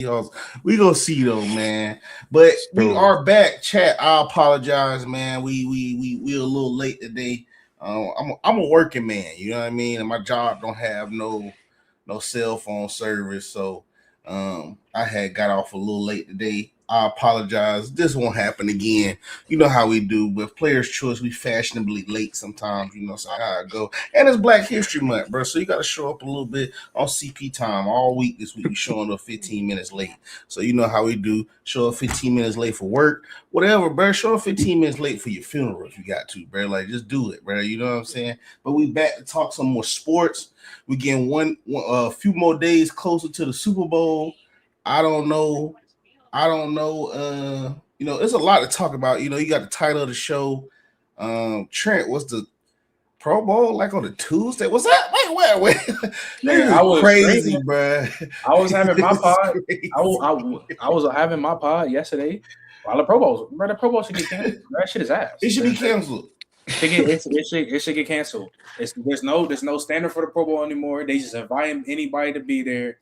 Seahawks. We gonna see though, man. But we So, are back. Chat. I apologize, man. We a little late today. I'm a working man. You know what I mean. And my job don't have no cell phone service, so I had got off a little late today. I apologize. This won't happen again. You know how we do with Players' Choice. We fashionably late sometimes. You know, so how I go. And it's Black History Month, bro. So you got to show up a little bit on CP time all week. This week we showing up 15 minutes late. So you know how we do. Show up 15 minutes late for work, whatever, bro. Show up 15 minutes late for your funeral if you got to, bro. Like just do it, bro. You know what I'm saying? But we back to talk some more sports. We getting a few more days closer to the Super Bowl. I don't know. It's a lot to talk about. You got the title of the show. Trent, what's the Pro Bowl like on a Tuesday? What's that? Wait. Man, I was crazy, bro. I was having my pod. I was having my pod yesterday while the Pro Bowl. Bro, the Pro Bowl should get canceled. That shit is ass. It should be canceled. It should get canceled. There's no standard for the Pro Bowl anymore. They just invite anybody to be there.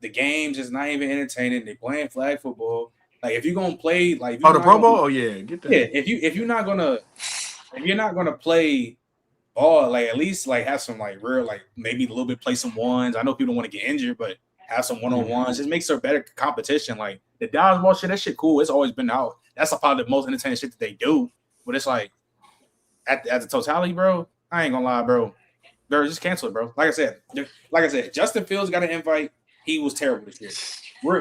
The games is not even entertaining. They playing flag football. Like if you're gonna play, like the Pro Bowl, get that. Yeah, if you're not gonna play ball, like at least like have some like real like maybe a little bit play some ones. I know people don't want to get injured, but have some one-on-ones. Just makes it a better competition. Like the dodgeball shit, that shit cool. It's always been out. That's probably the most entertaining shit that they do. But it's like at the totality, bro. I ain't gonna lie, bro. Bro, just cancel it, bro. Like I said, Justin Fields got an invite. He was terrible this year.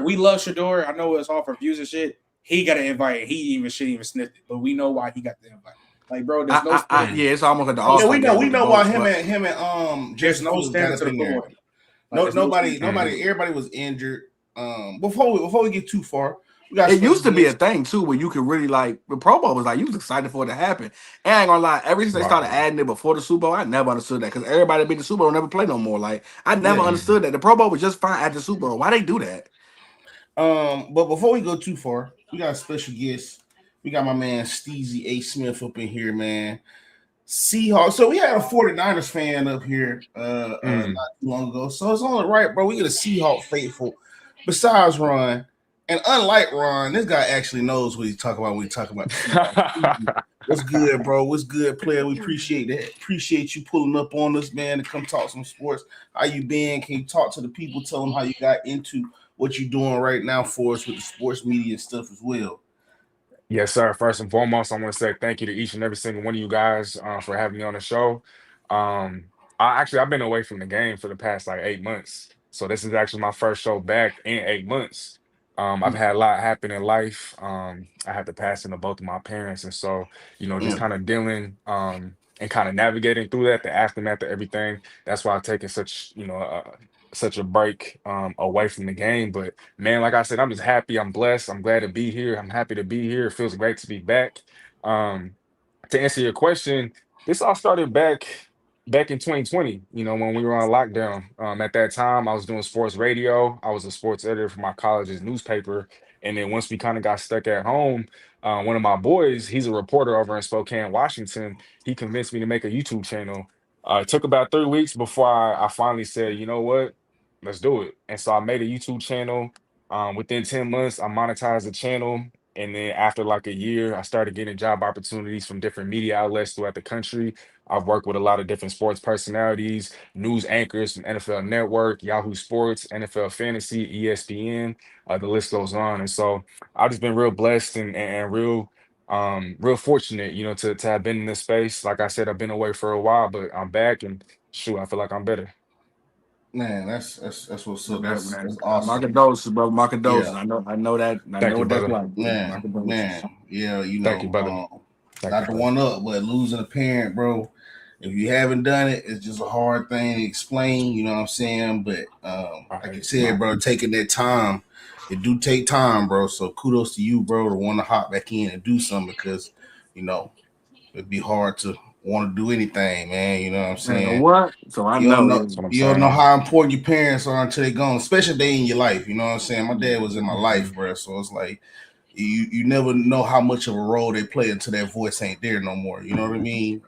We love Shador. I know it's all for views and shit. He got an invite. He shouldn't even sniffed it, but we know why he got the invite. Like, bro, there's no. It's almost like the All-Star. We know why him and there's no standard to the football. Nobody. Everybody was injured. Before we get too far, it used to be a thing too where you could really like the Pro Bowl was like you was excited for it to happen. And I ain't gonna lie, ever since they started adding it before the Super Bowl, I never understood that because everybody that beat the Super Bowl never play no more. Like I never understood that the Pro Bowl was just fine at the Super Bowl. Why they do that? But before we go too far, we got a special guest. We got my man Steezy A. Smith up in here, man. Seahawks. So we had a 49ers fan up here not too long ago. So it's only right, bro. We get a Seahawks faithful. Besides Ron. And unlike Ron, this guy actually knows what he's talking about when he's talking about. What's good, bro? What's good, player? We appreciate that. Appreciate you pulling up on us, man, to come talk some sports. How you been? Can you talk to the people? Tell them how you got into what you're doing right now for us with the sports media and stuff as well. Yes, sir. First and foremost, I want to say thank you to each and every single one of you guys for having me on the show. I've been away from the game for the past like 8 months. So this is actually my first show back in 8 months. I've had a lot happen in life. I had the passing of both of my parents. And so, just kind of dealing and kind of navigating through that, the aftermath of everything. That's why I've taken such a break away from the game. But man, like I said, I'm just happy. I'm blessed. I'm glad to be here. I'm happy to be here. It feels great to be back. To answer your question, this all started back in 2020, when we were on lockdown. At that time, I was doing sports radio. I was a sports editor for my college's newspaper. And then once we kind of got stuck at home, one of my boys, he's a reporter over in Spokane, Washington. He convinced me to make a YouTube channel. It took about 3 weeks before I finally said, you know what, let's do it. And so I made a YouTube channel. Within 10 months, I monetized the channel. And then after like a year, I started getting job opportunities from different media outlets throughout the country. I've worked with a lot of different sports personalities, news anchors from NFL Network, Yahoo Sports, NFL Fantasy, ESPN. The list goes on. And so I've just been real blessed and real fortunate, to have been in this space. Like I said, I've been away for a while, but I'm back and shoot, I feel like I'm better. Man, that's what's up. That's awesome. My condolences, brother. My condolences. Yeah. I know that. I know what that's like. Man. Yeah, Thank you, brother. Not the one up, but losing a parent, bro. If you haven't done it, it's just a hard thing to explain. You know what I'm saying? But like I said, bro, taking that time, it do take time, bro. So kudos to you, bro, to want to hop back in and do something because, it'd be hard to want to do anything, man. You know what I'm saying? You know what? So you don't know how important your parents are until they're gone, especially if they in your life. You know what I'm saying? My dad was in my life, bro. So it's like you never know how much of a role they play until that voice ain't there no more. You know what I mean?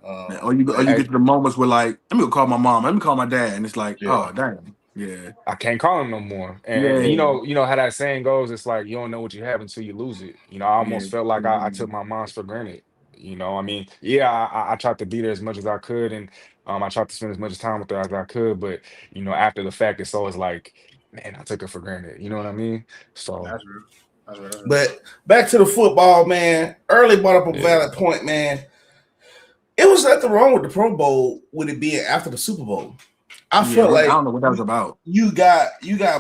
Or you get to the moments where like, let me go call my mom, let me call my dad, and it's like, oh damn. Yeah. I can't call him no more. And Yeah. you know how that saying goes. It's like you don't know what you have until you lose it. You know, I Yeah. almost felt like I took my moms for granted. You know, I mean, yeah, I tried to be there as much as I could, and I tried to spend as much time with her as I could. But you know, after the fact, it's always like, man, I took her for granted. You know what I mean? So That's real. That's real. That's real. But back to the football, man. Early brought up a yeah, valid point, man. It was nothing wrong with the Pro Bowl with it being after the Super Bowl. I Yeah. felt I like don't know what that was about. you got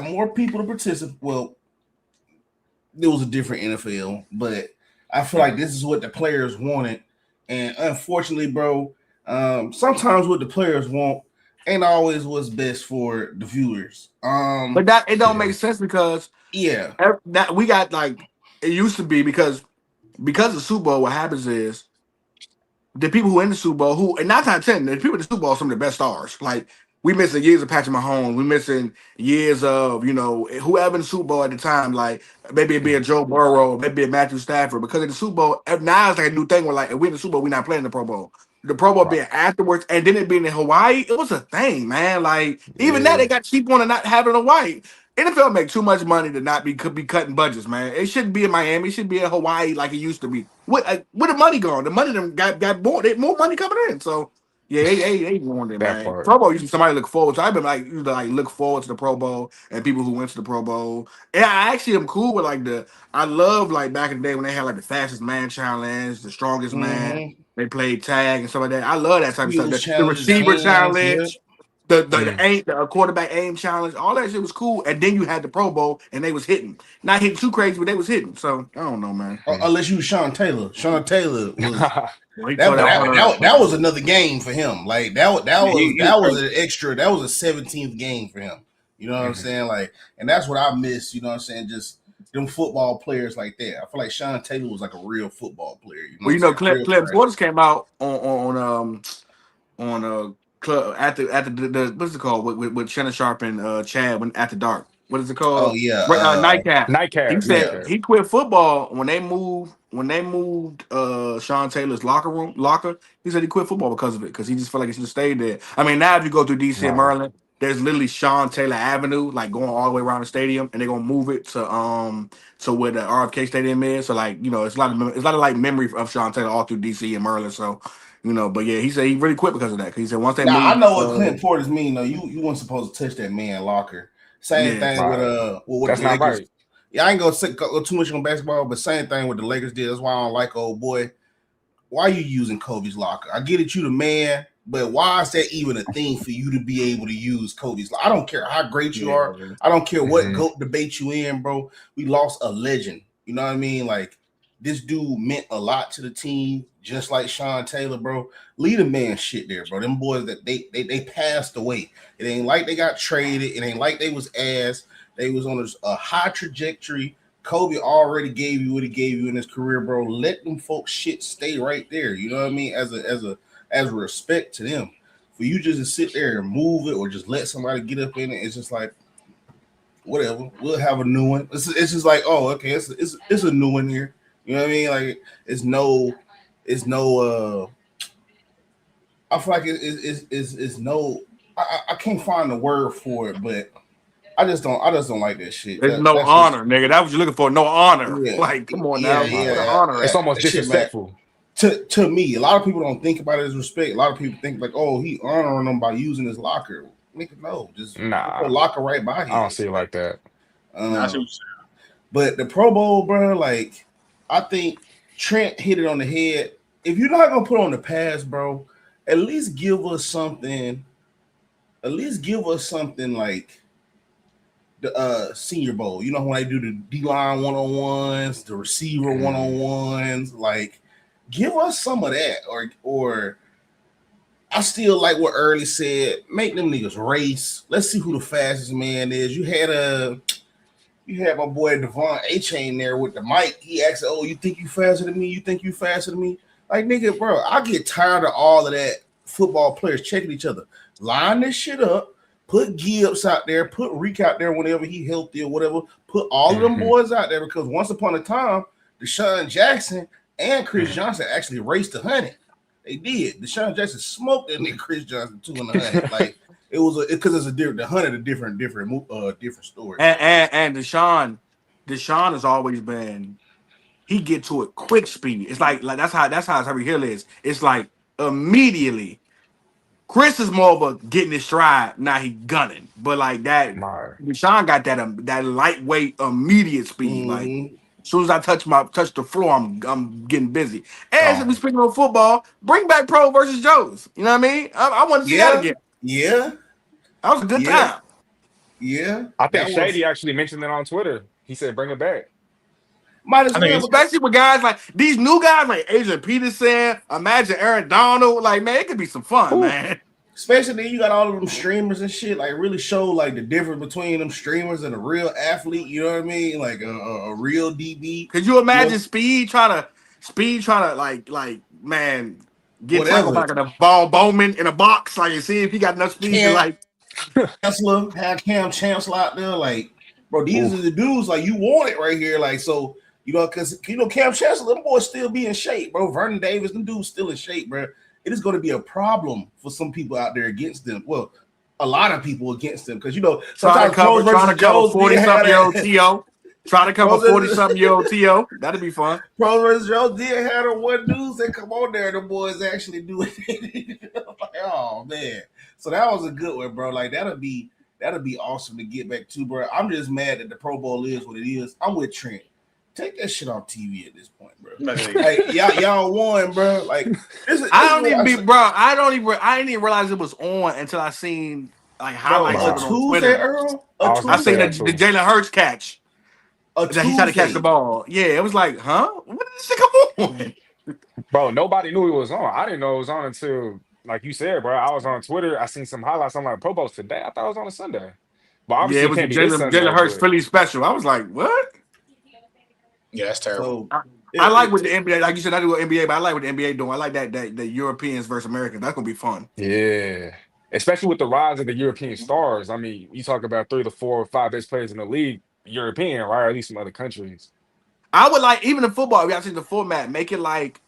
more people to participate. Well, it was a different NFL, but I feel like this is what the players wanted, and unfortunately, bro, sometimes what the players want ain't always what's best for the viewers. But that it don't yeah, make sense because Yeah, that we got like it used to be because of Super Bowl. What happens is the people who in the Super Bowl, who and 9 times 10, the people in the Super Bowl are some of the best stars. Like we missing years of Patrick Mahomes, we missing years of whoever in the Super Bowl at the time. Like maybe it be a Joe Burrow, maybe a Matthew Stafford. Because in the Super Bowl now it's like a new thing where like if we in the Super Bowl, we not playing the Pro Bowl. The Pro Bowl right, being afterwards, and then it being in Hawaii, it was a thing, man. Like even that yeah, they got cheap on and not having Hawaii. NFL make too much money to not be could be cutting budgets, man. It shouldn't be in Miami. It should be in Hawaii like it used to be. Where the money gone? The money them got more. They more money coming in. So yeah, they ruined it, that man. part. Pro Bowl used to somebody look forward to. I've been like used to like look forward to the Pro Bowl and people who went to the Pro Bowl. And I actually am cool with like I love like back in the day when they had like the fastest man challenge, the strongest man. mm-hmm. They played tag and stuff like that. I love that type of stuff. Skills The challenges, receiver games, yeah. challenge, the Mm. aim, the quarterback aim challenge, all that shit was cool. And then you had the Pro Bowl, and they was hitting, not hitting too crazy, but they was hitting. So I don't know, man. Unless you Sean Taylor. Sean Taylor was Well, he that, tore but that that, hunter. that was another game for him. Like Yeah, he was that was crazy. an extra. That was a 17th game for him. You know what I'm Mhm. saying? Like, and that's what I miss. You know what I'm saying? Just them football players like that. I feel like Sean Taylor was like a real football player. You know what Well, I'm saying? Real Clem trash. Portis came out on club at the what's it called with Shannon Sharp and Chad when after dark. What is it Oh called? yeah, Nightcap. He Nightcap, said yeah. nightcap. he quit football when they moved Sean Taylor's locker. He said he quit football because of it because he just felt like he should have stayed there. I mean, now if you go through DC and Right. Maryland, there's literally Sean Taylor Avenue, like going all the way around the stadium, and they're gonna move it to where the RFK Stadium is. So like it's a lot of like memory of Sean Taylor all through DC and Maryland. So but yeah, he said he really quit because of that. Because he said once they Now I moved, know what Clint Portis mean though. You weren't supposed to touch that man locker. Same yeah, thing with Right. what That's the not Lakers. right. Yeah, I ain't gonna go too much on basketball, but same thing with the Lakers did. That's why I don't like old boy. Why are you using Kobe's locker? I get it, you the man, but why is that even a thing for you to be able to use Kobe's locker? I don't care how great you are. yeah. I don't care what Hmm. GOAT debate you in, bro. We lost a legend. You know what I mean? Like this dude meant a lot to the team, just like Sean Taylor, bro. Lead a man shit there, bro. Them boys that they passed away. It ain't like they got traded. It ain't like they was ass. They was on a high trajectory. Kobe already gave you what he gave you in his career, bro. Let them folks shit stay right there. You know what I mean? As a respect to them. For you just to sit there and move it or just let somebody get up in it, it's just like whatever. We'll have a new one. It's just like, oh, okay, it's a new one here. You know what I mean? Like it's no I feel like it's no I can't find the word for it, but I just don't like that shit. There's no That's just honor, nigga. That's what you're looking for. No honor. yeah, Like, come on yeah, now, where the yeah. honor It's at? almost That shit, man. disrespectful. To me, a lot of people don't think about it as respect. A lot of people think like, oh, he honoring them by using his locker. Nigga, no, just put your Nah, locker right by I don't his. see it like that. Nah, Um, but the Pro Bowl, bro, like I think Trent hit it on the head. If you're not gonna put on the pass, bro, at least give us something. At least give us something like the Senior Bowl. You know when they do the D-line one-on-ones, the receiver Mm. one-on-ones, like give us some of that. Or I still like what Early said. Make them niggas race. Let's see who the fastest man is. You had my boy Devon A Chain there with the mic. He asked, "Oh, you think you faster than me? You think you faster than me?" Like nigga, bro, I get tired of all of that. Football players checking each other. Line this shit up. Put Gibbs out there. Put Reek out there whenever he healthy or whatever. Put all of them Mhm. boys out there because once upon a time, Deshaun Jackson and Chris Johnson actually raced 100. They did. Deshaun Jackson smoked that nigga Chris Johnson 200. Like it was because it's a different, the 100 a different story. And Deshaun has always been. He get to it quick speed. It's like that's how Tyreek Hill is. It's like immediately. Chris is more of a getting his stride. Now he gunning, but like that, Deshaun got that lightweight immediate speed. Like as soon as I touch the floor, I'm getting busy. And since we speaking on football, bring back Pro versus Joe's. You know what I mean? I want to see that again. Yeah, that was a good time. Yeah, I think Shady actually mentioned it on Twitter. He said, "Bring it back." Might as well, especially with guys like these new guys like Adrian Peterson. Imagine Aaron Donald. Like, man, it could be some fun, man. Especially you got all of them streamers and shit. Like, really show like the difference between them streamers and a real athlete. You know what I mean? Like a real DB. Could you imagine Speed trying to like man get tackled like a ball Bowman in a box, like and see if he got enough speed to like Chancellor, have Cam Chancellor out there, like, bro, these are the dudes like you want it right here, like so. You know, because Cam Chancellor, them boys still be in shape, bro. Vernon Davis, them dudes still in shape, bro. It is going to be a problem for some people out there against them. Well, a lot of people against them because sometimes trying to cover 40-something-year-old T.O. Trying to cover 40-something-year-old T.O. That'd be fun. Pro versus Jones did have the one news that come on there. The boys actually do it. Like, oh man, so that was a good one, bro. Like that'll be awesome to get back to, bro. I'm just mad that the Pro Bowl is what it is. I'm with Trent. Take that shit off TV at this point, bro. Like y'all won, bro. Like I didn't even realize it was on until I seen like highlights of it on Twitter. Earl? I seen the Jalen Hurts catch. That he tried to catch the ball. Yeah, it was like, huh? When did this shit come on? Bro, nobody knew it was on. I didn't know it was on until, like you said, bro. I was on Twitter. I seen some highlights. I'm like, Pro Bowl's today. I thought it was on a Sunday. But obviously, it was Jalen Hurts Philly special. I was like, what? Yeah, that's terrible. So, I like what the NBA, like you said, I do what NBA, but I like what the NBA doing. I like that the Europeans versus Americans. That's gonna be fun. Yeah, especially with the rise of the European stars. I mean, you talk about 3 to 4 or 5 best players in the league, European, right? Or at least from other countries. I would like even in football. We got to see the format. Make it like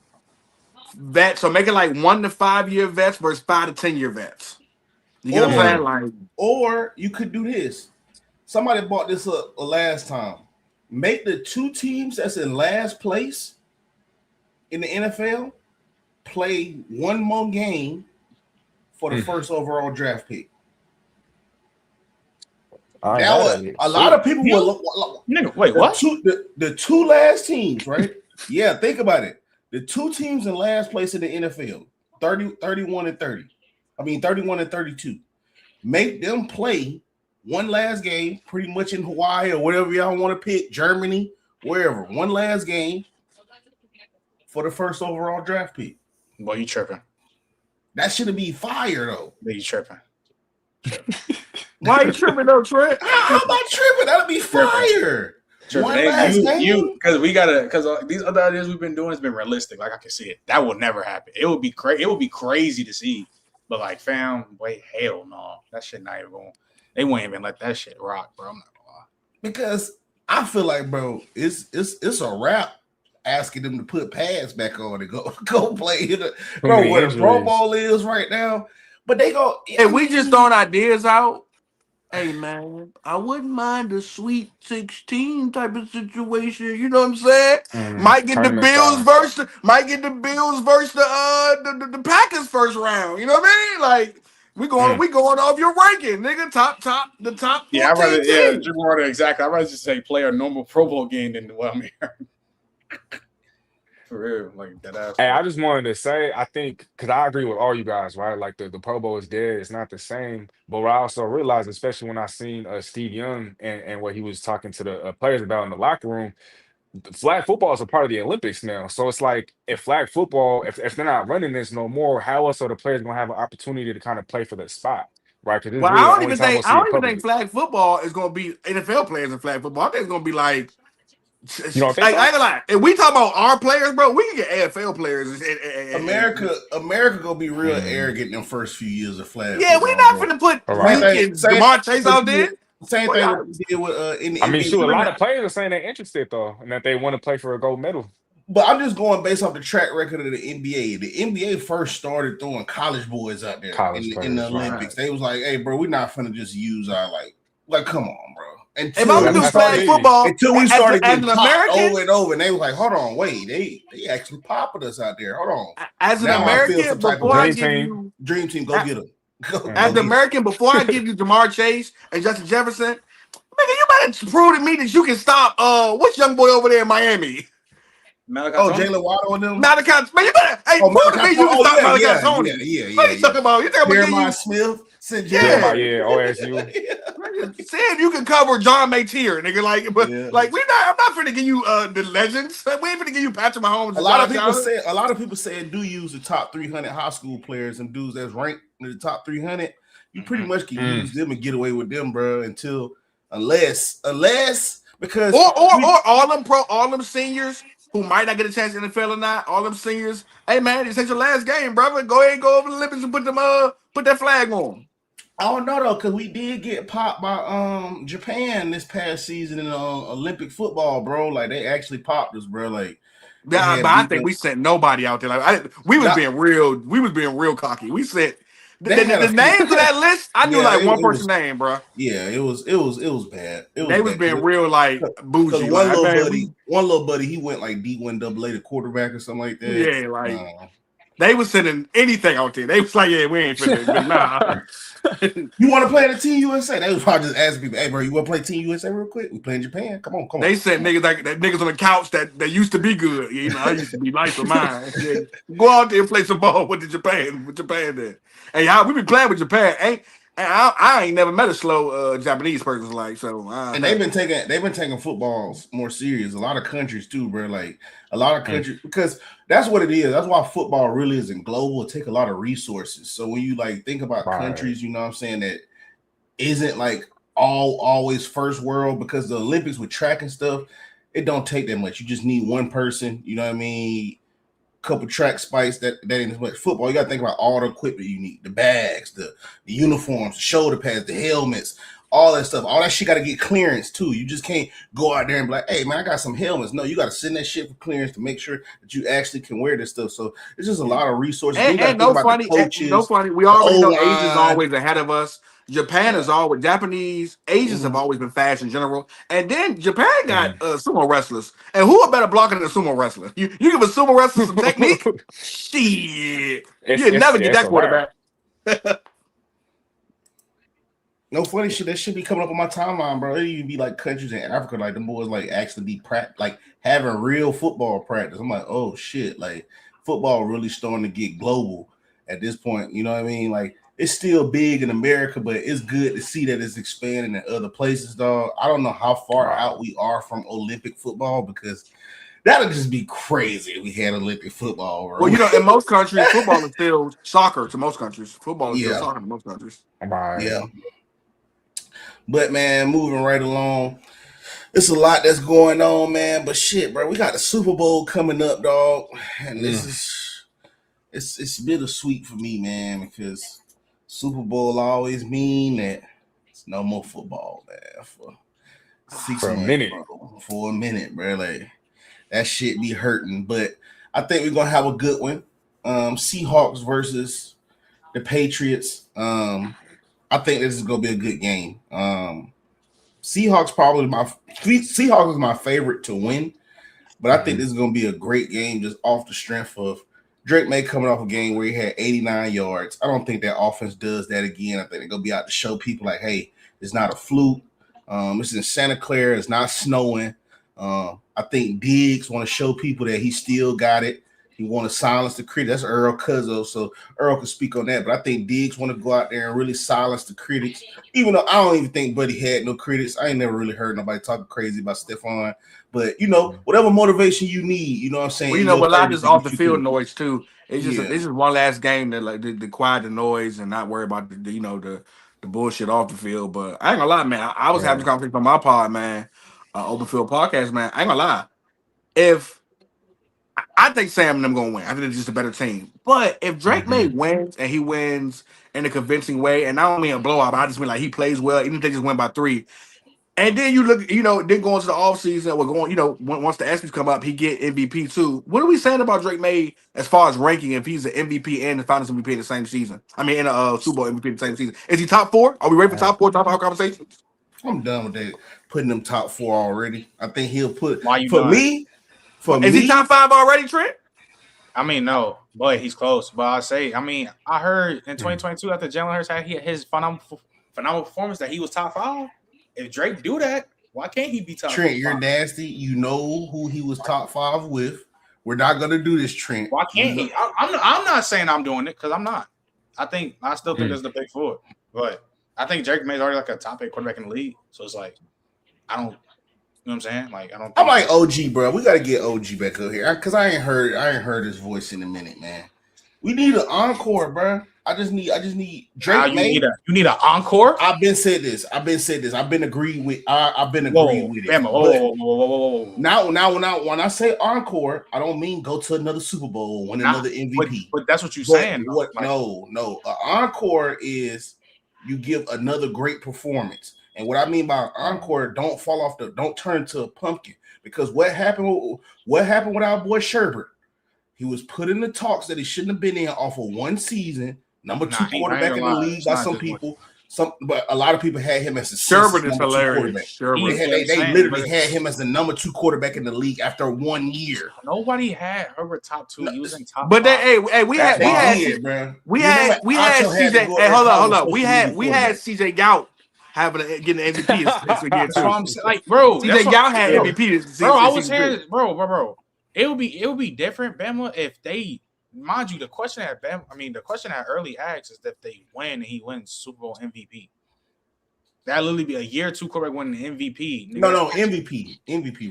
vets. So make it like 1 to 5 year vets versus 5 to 10 year vets. You get what I'm saying? Like, or you could do this. Somebody bought this up last time. Make the 2 teams that's in last place in the NFL play 1 more game for the first overall draft pick. Now, a lot of people will. Wait, what? The 2 last teams, right? Yeah, think about it. The 2 teams in last place in the NFL, 31 and 30. I mean, 31 and 32. Make them play 1 last game, pretty much in Hawaii or whatever y'all want to pick, Germany, wherever. 1 last game for the first overall draft pick. Boy, you tripping. That shouldn't be fire, though. You tripping. Why you tripping, though, Trent? How am I tripping? That'll be fire. Because these other ideas we've been doing has been realistic. Like I can see it. That will never happen. It would be crazy. It would be crazy to see. But like, wait, hell no. That shit not even going. They won't even let that shit rock, bro. I'm not gonna lie. Because I feel like, bro, it's a wrap asking them to put pads back on and go play. Bro, what the Pro Bowl is right now. But they go. If we just throwing ideas out, hey man, I wouldn't mind a Sweet 16 type of situation. You know what I'm saying? Might get the Bills versus the Packers first round. You know what I mean? Like we going off your ranking, nigga. The top. Yeah, exactly. I'd rather just say play a normal Pro Bowl game than what I'm hearing. For real, like that. Hey, I just wanted to say, I think, because I agree with all you guys, right? Like the Pro Bowl is dead; it's not the same. But what I also realized, especially when I seen Steve Young and what he was talking to the players about in the locker room, flag football is a part of the Olympics now. So it's like if flag football, if they're not running this no more, how else are the players gonna have an opportunity to kind of play for that spot, right? Well, I don't even think flag football is gonna be NFL players in flag football. I think it's gonna be like. You don't think I ain't gonna lie. If we talk about our players, bro, we can get AFL players. America gonna be real arrogant in them first few years of flag. Yeah, we're not gonna put Jamar Chase out there. Same thing we did with a lot of players are saying they're interested though, and that they want to play for a gold medal. But I'm just going based off the track record of the NBA. The NBA first started throwing college boys out there College in the players, right? Olympics. They was like, "Hey, bro, we're not finna just use our like, come on, bro." If I'm gonna do That's how it flag is. football, Until we started as getting an popped American, over and over, and they was like, "Hold on, wait, they actually popping us out there. Hold on." as an Now I feel American, some type of before I way. Dream give team. you, Dream team, go get them. Go as an get 'em. American, before I give you Jamar Chase and Justin Jefferson, nigga, you better prove to me that you can stop. What's young boy over there in Miami? Malachi Oh, Tony? Jalen Waddle and them. Malachi, man, you better Oh, prove to me Malachi. you can Oh, stop yeah, Malachi yeah, Tony. What you talking about? You talking about Jeremiah you? Smith, St. Yeah. Yeah, OSU. Saying you can cover John Mateer, nigga, like, but Yeah. like I'm not finna give you the legends. We ain't finna give you Patrick Mahomes. A lot of people say do use the top 300 high school players and dudes that's ranked in the top 300. You pretty much can use them and get away with them, bro. Unless because or all them seniors who might not get a chance in the NFL or not, all them seniors. Hey man, this ain't your last game, brother. Go ahead and go over the Olympics and put that flag on. I don't know though, because we did get popped by Japan this past season in Olympic football, bro. Like they actually popped us, bro. Like Yeah, but I think we sent nobody out there. Like we was being real cocky. We sent the names of that list. I knew like one person's name, bro. Yeah, it was bad. They was being real like bougie. One little buddy, he went like D1AA to quarterback or something like that. Yeah, like they was sending anything out there. They was like, yeah, we ain't finna, nah. You want to play in the Team USA? They was probably just asking people, hey, bro, you want to play Team USA real quick? We playing Japan. Come on. They said niggas like that niggas on the couch that used to be good. You know, I used to be nice with mine. Yeah. Go out there and play some ball with Japan there. Hey, we been playing with Japan. I ain't never met a slow Japanese person like so. And they've been taking football more serious. A lot of countries too, bro. Like a lot of countries because that's what it is. That's why football really isn't global. It take a lot of resources. So when you like think about countries, you know what I'm saying, that isn't like always first world, because the Olympics with track and stuff, it don't take that much. You just need one person, you know what I mean? Couple track spikes that ain't as much. Football, you gotta think about all the equipment you need, the bags, the uniforms, the shoulder pads, the helmets, all that stuff. All that shit gotta get clearance too. You just can't go out there and be like, hey man, I got some helmets. No, you gotta send that shit for clearance to make sure that you actually can wear this stuff. So it's just a lot of resources. And no funny. We already know Asia's always ahead of us. Japan is always Japanese. Asians have always been fast in general. And then Japan got sumo wrestlers. And who are better blocking than a sumo wrestler? You give a sumo wrestler some technique? Shit. You never get that quarterback. No funny shit. That should be coming up on my timeline, bro. It even be like countries in Africa, like them boys like actually be like having real football practice. I'm like, oh shit, like football really starting to get global at this point. You know what I mean? Like it's still big in America, but it's good to see that it's expanding in other places, dog. I don't know how far out we are from Olympic football, because that'll just be crazy if we had Olympic football, bro. Well, you know, in most countries, football is still soccer to most countries. Football is still soccer to most countries. Yeah. But man, moving right along, it's a lot that's going on, man. But shit, bro, we got the Super Bowl coming up, dog, and this is it's bittersweet for me, man, because Super Bowl always mean that it's no more football, man, for 6 months, for a minute, bro. Like that shit be hurting, but I think we're gonna have a good one. Seahawks versus the Patriots. I think this is gonna be a good game. Seahawks is my favorite to win, but I think this is gonna be a great game just off the strength of Drake May coming off a game where he had 89 yards. I don't think that offense does that again. I think they're gonna be out to show people like, hey, it's not a fluke. This is in Santa Clara. It's not snowing. I think Diggs want to show people that he still got it. He want to silence the critics. That's Earl Cuzzo, so Earl can speak on that. But I think Diggs want to go out there and really silence the critics, even though I don't even think Buddy had no critics. I ain't never really heard nobody talking crazy about Stephon. But, you know, whatever motivation you need, you know what I'm saying? Well, you know, a lot of this off the field noise, too. It's just one last game that like to quiet the noise and not worry about the bullshit off the field. But I ain't gonna lie, man. I was having this conversation on my pod, man. Open Field Podcast, man. I ain't gonna lie. I think Sam and them gonna win. I think it's just a better team. But if Drake May wins and he wins in a convincing way, and I don't mean a blowout, but I just mean like he plays well, even if they just win by 3, And then you look, then going to the offseason, we're going, once the ESPYs come up, he get MVP too. What are we saying about Drake May as far as ranking if he's an MVP and the Finals MVP in the same season? I mean, in a Super Bowl MVP in the same season. Is he top 4? Are we ready for top 4, top 5 conversations? I'm done with that. Putting them top 4 already. I think he'll put Why you for done? me. Is he top 5 already, Trent? I mean, no, but he's close. But I heard in 2022 after Jalen Hurts had his phenomenal performance that he was top 5. If Drake do that, why can't he be top 5? Trent, you're nasty. You know who he was top 5 with. We're not gonna do this, Trent. Why can't he? I'm not saying I'm doing it because I'm not. I still think there's the big 4, but I think Drake May's already like a top 8 quarterback in the league. So it's like I don't. You know what I'm saying? Like I don't. I'm like OG, bro. We gotta get OG back up here because I ain't heard his voice in a minute, man. We need an encore, bro. I just need Drake May. You need an encore. I've been said this. I've been agreed with. I've been agreed with it. Whoa. Now, when I say encore, I don't mean go to another Super Bowl, win another MVP. But that's what you're saying. No. An encore is you give another great performance. And what I mean by encore, don't turn into a pumpkin. Because what happened with our boy Sherbert? He was put in the talks that he shouldn't have been in off of one season. Number 2 quarterback in the league by some people. But a lot of people had him as a Sherbert is hilarious. They literally had him as the number 2 quarterback in the league after 1 year. Nobody had Herbert top 2. He was in top. But then, we had CJ. Hey, hold on. We had CJ Gout getting an MVP this year too. That's what I'm saying. Like, bro, CJ Gout had MVP this season. Bro, I was hearing, bro. It would be different, Bama, if they. Mind you, the question that early asks is that if they win and he wins Super Bowl MVP. That literally be a year 2 quarterback winning the MVP. No, MVP.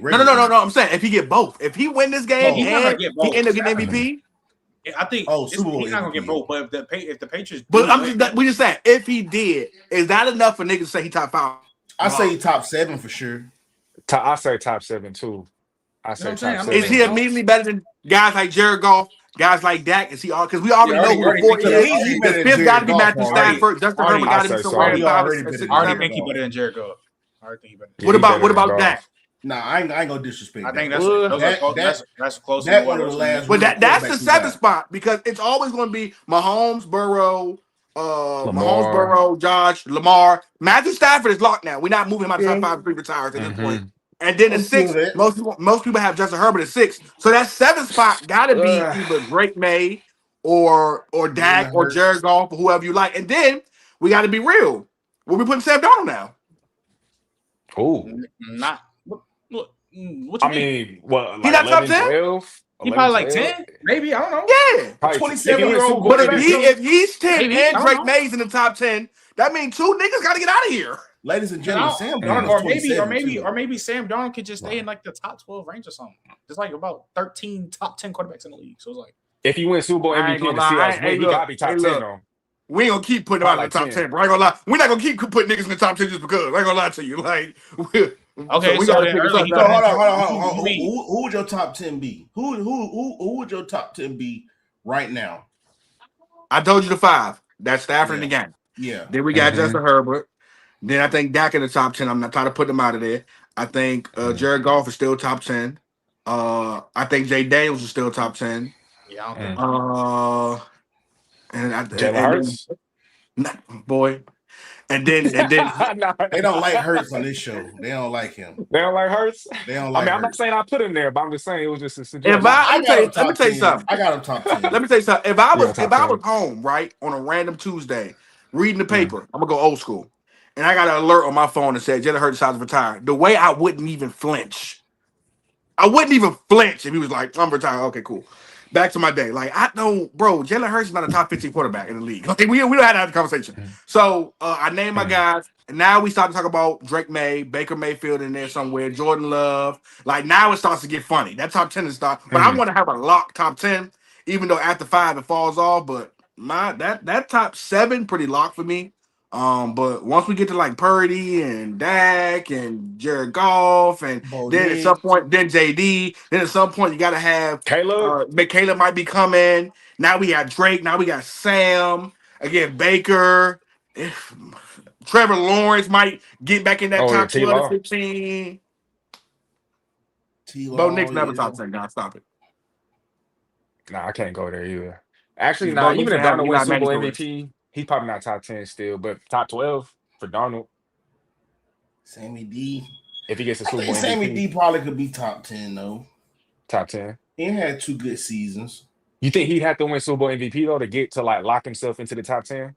No. I'm saying if he get both, if he win this game and he end up getting MVP. I think Super Bowl he's not gonna get both. But if the Patriots, we just saying if he did, is that enough for niggas to say he top 5? I say he top 7 for sure. I say top 7 too. I say top 7. Is he immediately better than guys like Jared Goff? Guys like Dak, is he all? Because we already know who the 4 is. The 5th got to be Matthew Stafford. Justin Herbert got to be somewhere. I already think he better than Jared Goff. What about Dak? Nah, I ain't gonna disrespect. I think that's close. That one of the last. But that's the 7th spot because it's always going to be Mahomes, Burrow, Josh, Lamar. Matthew Stafford is locked now. We're not moving him out of top 5 pre-retires at this point. And then in 6th, most people have Justin Herbert at 6th. So that 7th spot got to be either Drake May or Dak or Jared Goff or whoever you like. And then we got to be real. Where we putting Sam Darnold now? Oh, not. What you mean? Well, like he not top 10. 12, he probably like 10, maybe. I don't know. Yeah, 27-year-old. But if he's 10 and Drake May's in the top 10, that means 2 niggas got to get out of here. Ladies and gentlemen, Sam Darnold, or maybe Sam Darnold could just stay in like the top 12 range or something. There's like about 13 top 10 quarterbacks in the league. So it's like if he wins Super Bowl MVP in the Seahawks, he gotta be top 10 though. We ain't gonna keep putting him out in the top 10, bro. I ain't gonna lie. We're not gonna keep putting niggas in the top 10 just because. I ain't gonna lie to you. Like, okay, so hold on. Who would your top 10 be? Who would your top 10 be right now? I told you the 5. That's Stafford in the game. Yeah. Then we got Justin Herbert. Then I think Dak in the top 10. I'm not trying to put them out of there. I think Jared Goff is still top 10. I think Jay Daniels is still top 10. Yeah. I don't think. Jalen Hurts, boy. And then they don't like Hurts on this show. They don't like him. They don't like Hurts. They don't like. I'm not saying I put him there, but I'm just saying it was just a suggestion. Let me tell you something. I got him top 10. Let me tell you something. If I was home right on a random Tuesday reading the paper, I'm gonna go old school. And I got an alert on my phone that said Jalen Hurts is retired. The way I wouldn't even flinch. I wouldn't even flinch if he was like, I'm retired. Okay, cool. Back to my day. Like, I know, bro, Jalen Hurts is not a top 15 quarterback in the league. Like, we don't have to have a conversation. So I named my guys. And now we start to talk about Drake May, Baker Mayfield in there somewhere, Jordan Love. Like, now it starts to get funny. That top 10 is start. But I want to have a lock top 10, even though after 5 it falls off. But that top 7 pretty locked for me. But once we get to like Purdy and Dak and Jared Goff and then at some point, then JD, then at some point you gotta have Caleb. Caleb might be coming. Now we got Drake, now we got Sam, again, Baker. Trevor Lawrence might get back in that Oh yeah, top T 12 to Law. 15. Bo T-Law, Nix never yeah. top 10. God, stop it. Nah, I can't go there either. Actually, Yeah, nah. Bo Nix Even if didn't have Darnold wins Eli Super Manning Bowl stories. MVP, he's probably not top 10 still, but top 12 for Darnold Sammy D. if he gets a I Super think Bowl Sammy MVP. D probably could be top 10 though. Top 10. He had 2 good seasons. You think he had to win Super Bowl MVP though to get to like lock himself into the top 10?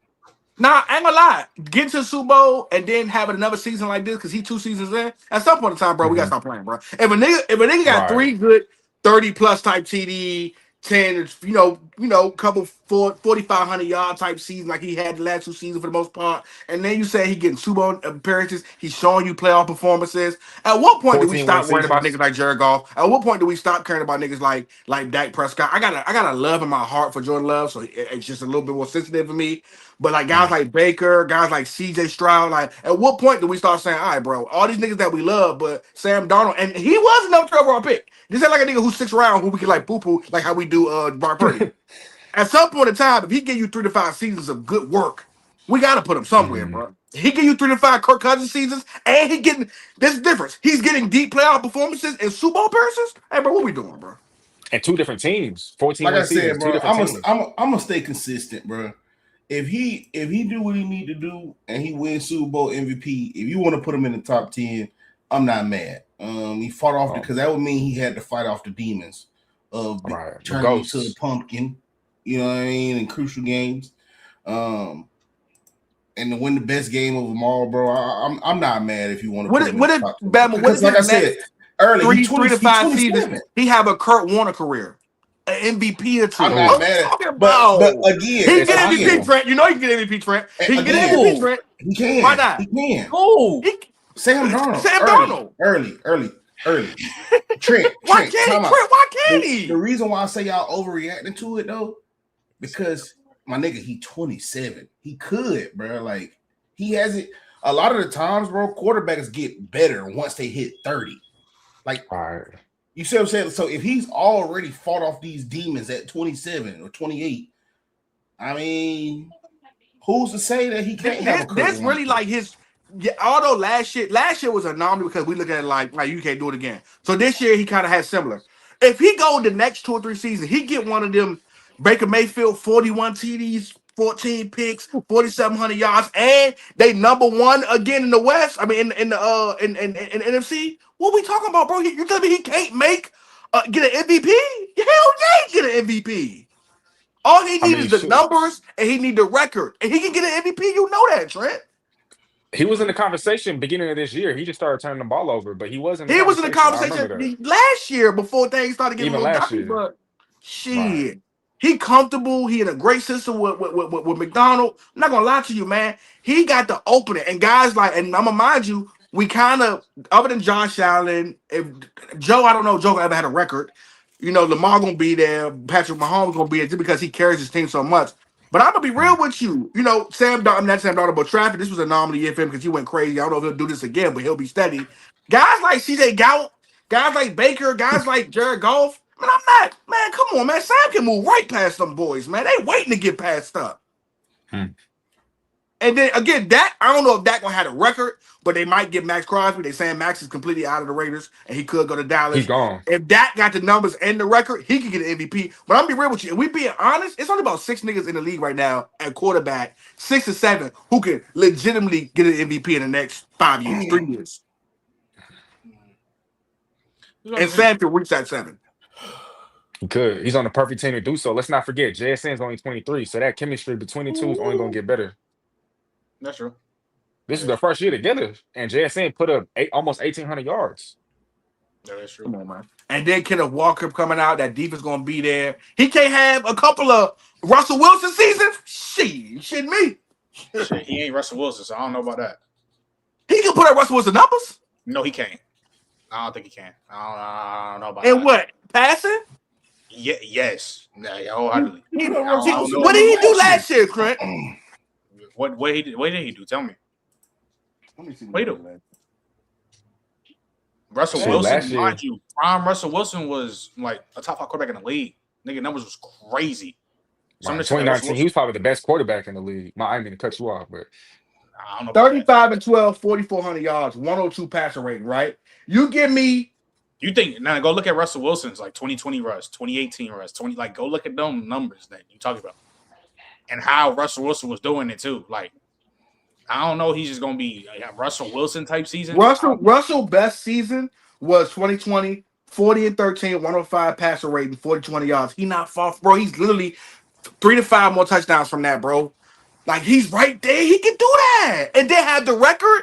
Nah, I ain't gonna lie. Get to the Super Bowl and then having another season like this because he 2 seasons in. At some point in time, bro, we gotta stop playing, bro. If a nigga got Right. 3 good 30 plus type TD, 10, couple 4,500 yard type season like he had the last 2 seasons for the most part, and then you say he getting Super Bowl appearances, he's showing you playoff performances. At what point do we 14 win stop worrying about seasons. niggas like Jared Goff? At what point do we stop caring about niggas like Dak Prescott? I got a love in my heart for Jordan Love, so it's just a little bit more sensitive for me. But like guys like Baker, guys like CJ Stroud, like at what point do we start saying, all right, bro, all these niggas that we love, but Sam Darnold, and he was a number 12 overall pick. This ain't like a nigga who's 6th round who we can like poo-poo like how we do Brock Purdy. At some point in time, if he give you 3 to 5 seasons of good work, we gotta put him somewhere, bro. He give you 3 to 5 Kirk Cousins seasons, and he getting this difference. He's getting deep playoff performances and Super Bowl appearances. Hey, bro, what we doing, bro? And 2 different teams. 14 Like win I said, seasons, 2 bro, different teams. I'm gonna stay consistent, bro. If he do what he need to do and he wins Super Bowl MVP, if you want to put him in the top 10, I'm not mad. He fought off because that would mean he had to fight off the demons of turning into the pumpkin. You know what I mean? In crucial games, and to win the best game of them all, bro. I'm not mad if you want to. What if Bama? What if like I said early, 3 to 5 seasons, he have a Kurt Warner career? An MVP or 2. I'm not mad at but again, he can get MVP, Trent. You know he can get MVP, Trent. He can get MVP, Trent. He can. Why not? He can. Oh, Sam Darnold. Sam Darnold. Early. Trent. Why can't he? The reason why I say y'all overreacting to it though, because my nigga, he 27. He could, bro. Like he has it. A lot of the times, bro, quarterbacks get better once they hit 30. Like, you see what I'm saying? So if he's already fought off these demons at 27 or 28, I mean, who's to say that he can't have a career? That's really like his. Yeah, although last year was an anomaly because we look at it like you can't do it again. So this year he kind of had similar. If he go the next 2 or 3 seasons, he get one of them Baker Mayfield 41 TDs, 14 picks, 4,700 yards, and they number 1 again in the West. I mean in the NFC. What we talking about, bro? You tell me he can't get an MVP? Hell yeah, he get an MVP. All he needs is the numbers, and he need the record, and he can get an MVP. You know that, Trent. He was in the conversation beginning of this year. He just started turning the ball over, but he wasn't. He was in the conversation last year before things started getting even a little dicey. But shit, he comfortable. He in a great system with McDonald. I'm not gonna lie to you, man. He got the opening, and guys like, and I'm gonna mind you, we kind of other than Josh Allen, if Joe, I don't know if Joe ever had a record. You know, Lamar gonna be there, Patrick Mahomes gonna be there just because he carries his team so much. But I'm gonna be real with you. You know, not Sam Darnold, but Trafford, this was an anomaly year for him because he went crazy. I don't know if he'll do this again, but he'll be steady. Guys like CJ Gallup, guys like Baker, guys like Jared Goff. Man, I'm not, man, come on, man. Sam can move right past them boys, man. They waiting to get past up. And then again, Dak, I don't know if Dak gonna have a record, but they might get Max Crosby. They saying Max is completely out of the Raiders and he could go to Dallas. He's gone. If Dak got the numbers and the record, he could get an MVP. But I'm gonna be real with you. If we being honest, it's only about 6 niggas in the league right now at quarterback, 6 or 7, who can legitimately get an MVP in the next 5 years, 3 years. And Sam can reach that 7. He could. He's on the perfect team to do so. Let's not forget, JSN's only 23, so that chemistry between the two is only gonna get better. That's true. This is their first year together, and JSN put up almost 1,800 yards. That is true. Come on, man. And then Kenneth Walker coming out, that defense gonna be there. He can't have a couple of Russell Wilson seasons. Shit, me. Shit, he ain't Russell Wilson, so I don't know about that. He can put up Russell Wilson numbers. No, he can't. I don't think he can. I don't know about that. And what? Passing? Yeah, yes. Wholeheartedly. What did he do last year, Trent? What did he do? Tell me. Let me see. What did he do? Russell Wilson, mind you, prime Russell Wilson was like a top 5 quarterback in the league. Nigga, numbers was crazy. So 2019, he was probably the best quarterback in the league. I didn't mean to cut you off, but I don't know about that. 35 and 12, 4,400 yards, 102 passer rating, right? You give me You think now? Go look at Russell Wilson's like 2020 rush, 2018 rush, 20. Like go look at them numbers that you talking about, and how Russell Wilson was doing it too. Like I don't know, he's just gonna be a Russell Wilson type season. Russell best season was 2020, 40 and 13, 105 passer rating, 40, 20 yards. He not far, bro. He's literally 3 to 5 more touchdowns from that, bro. Like he's right there. He can do that. And they have the record.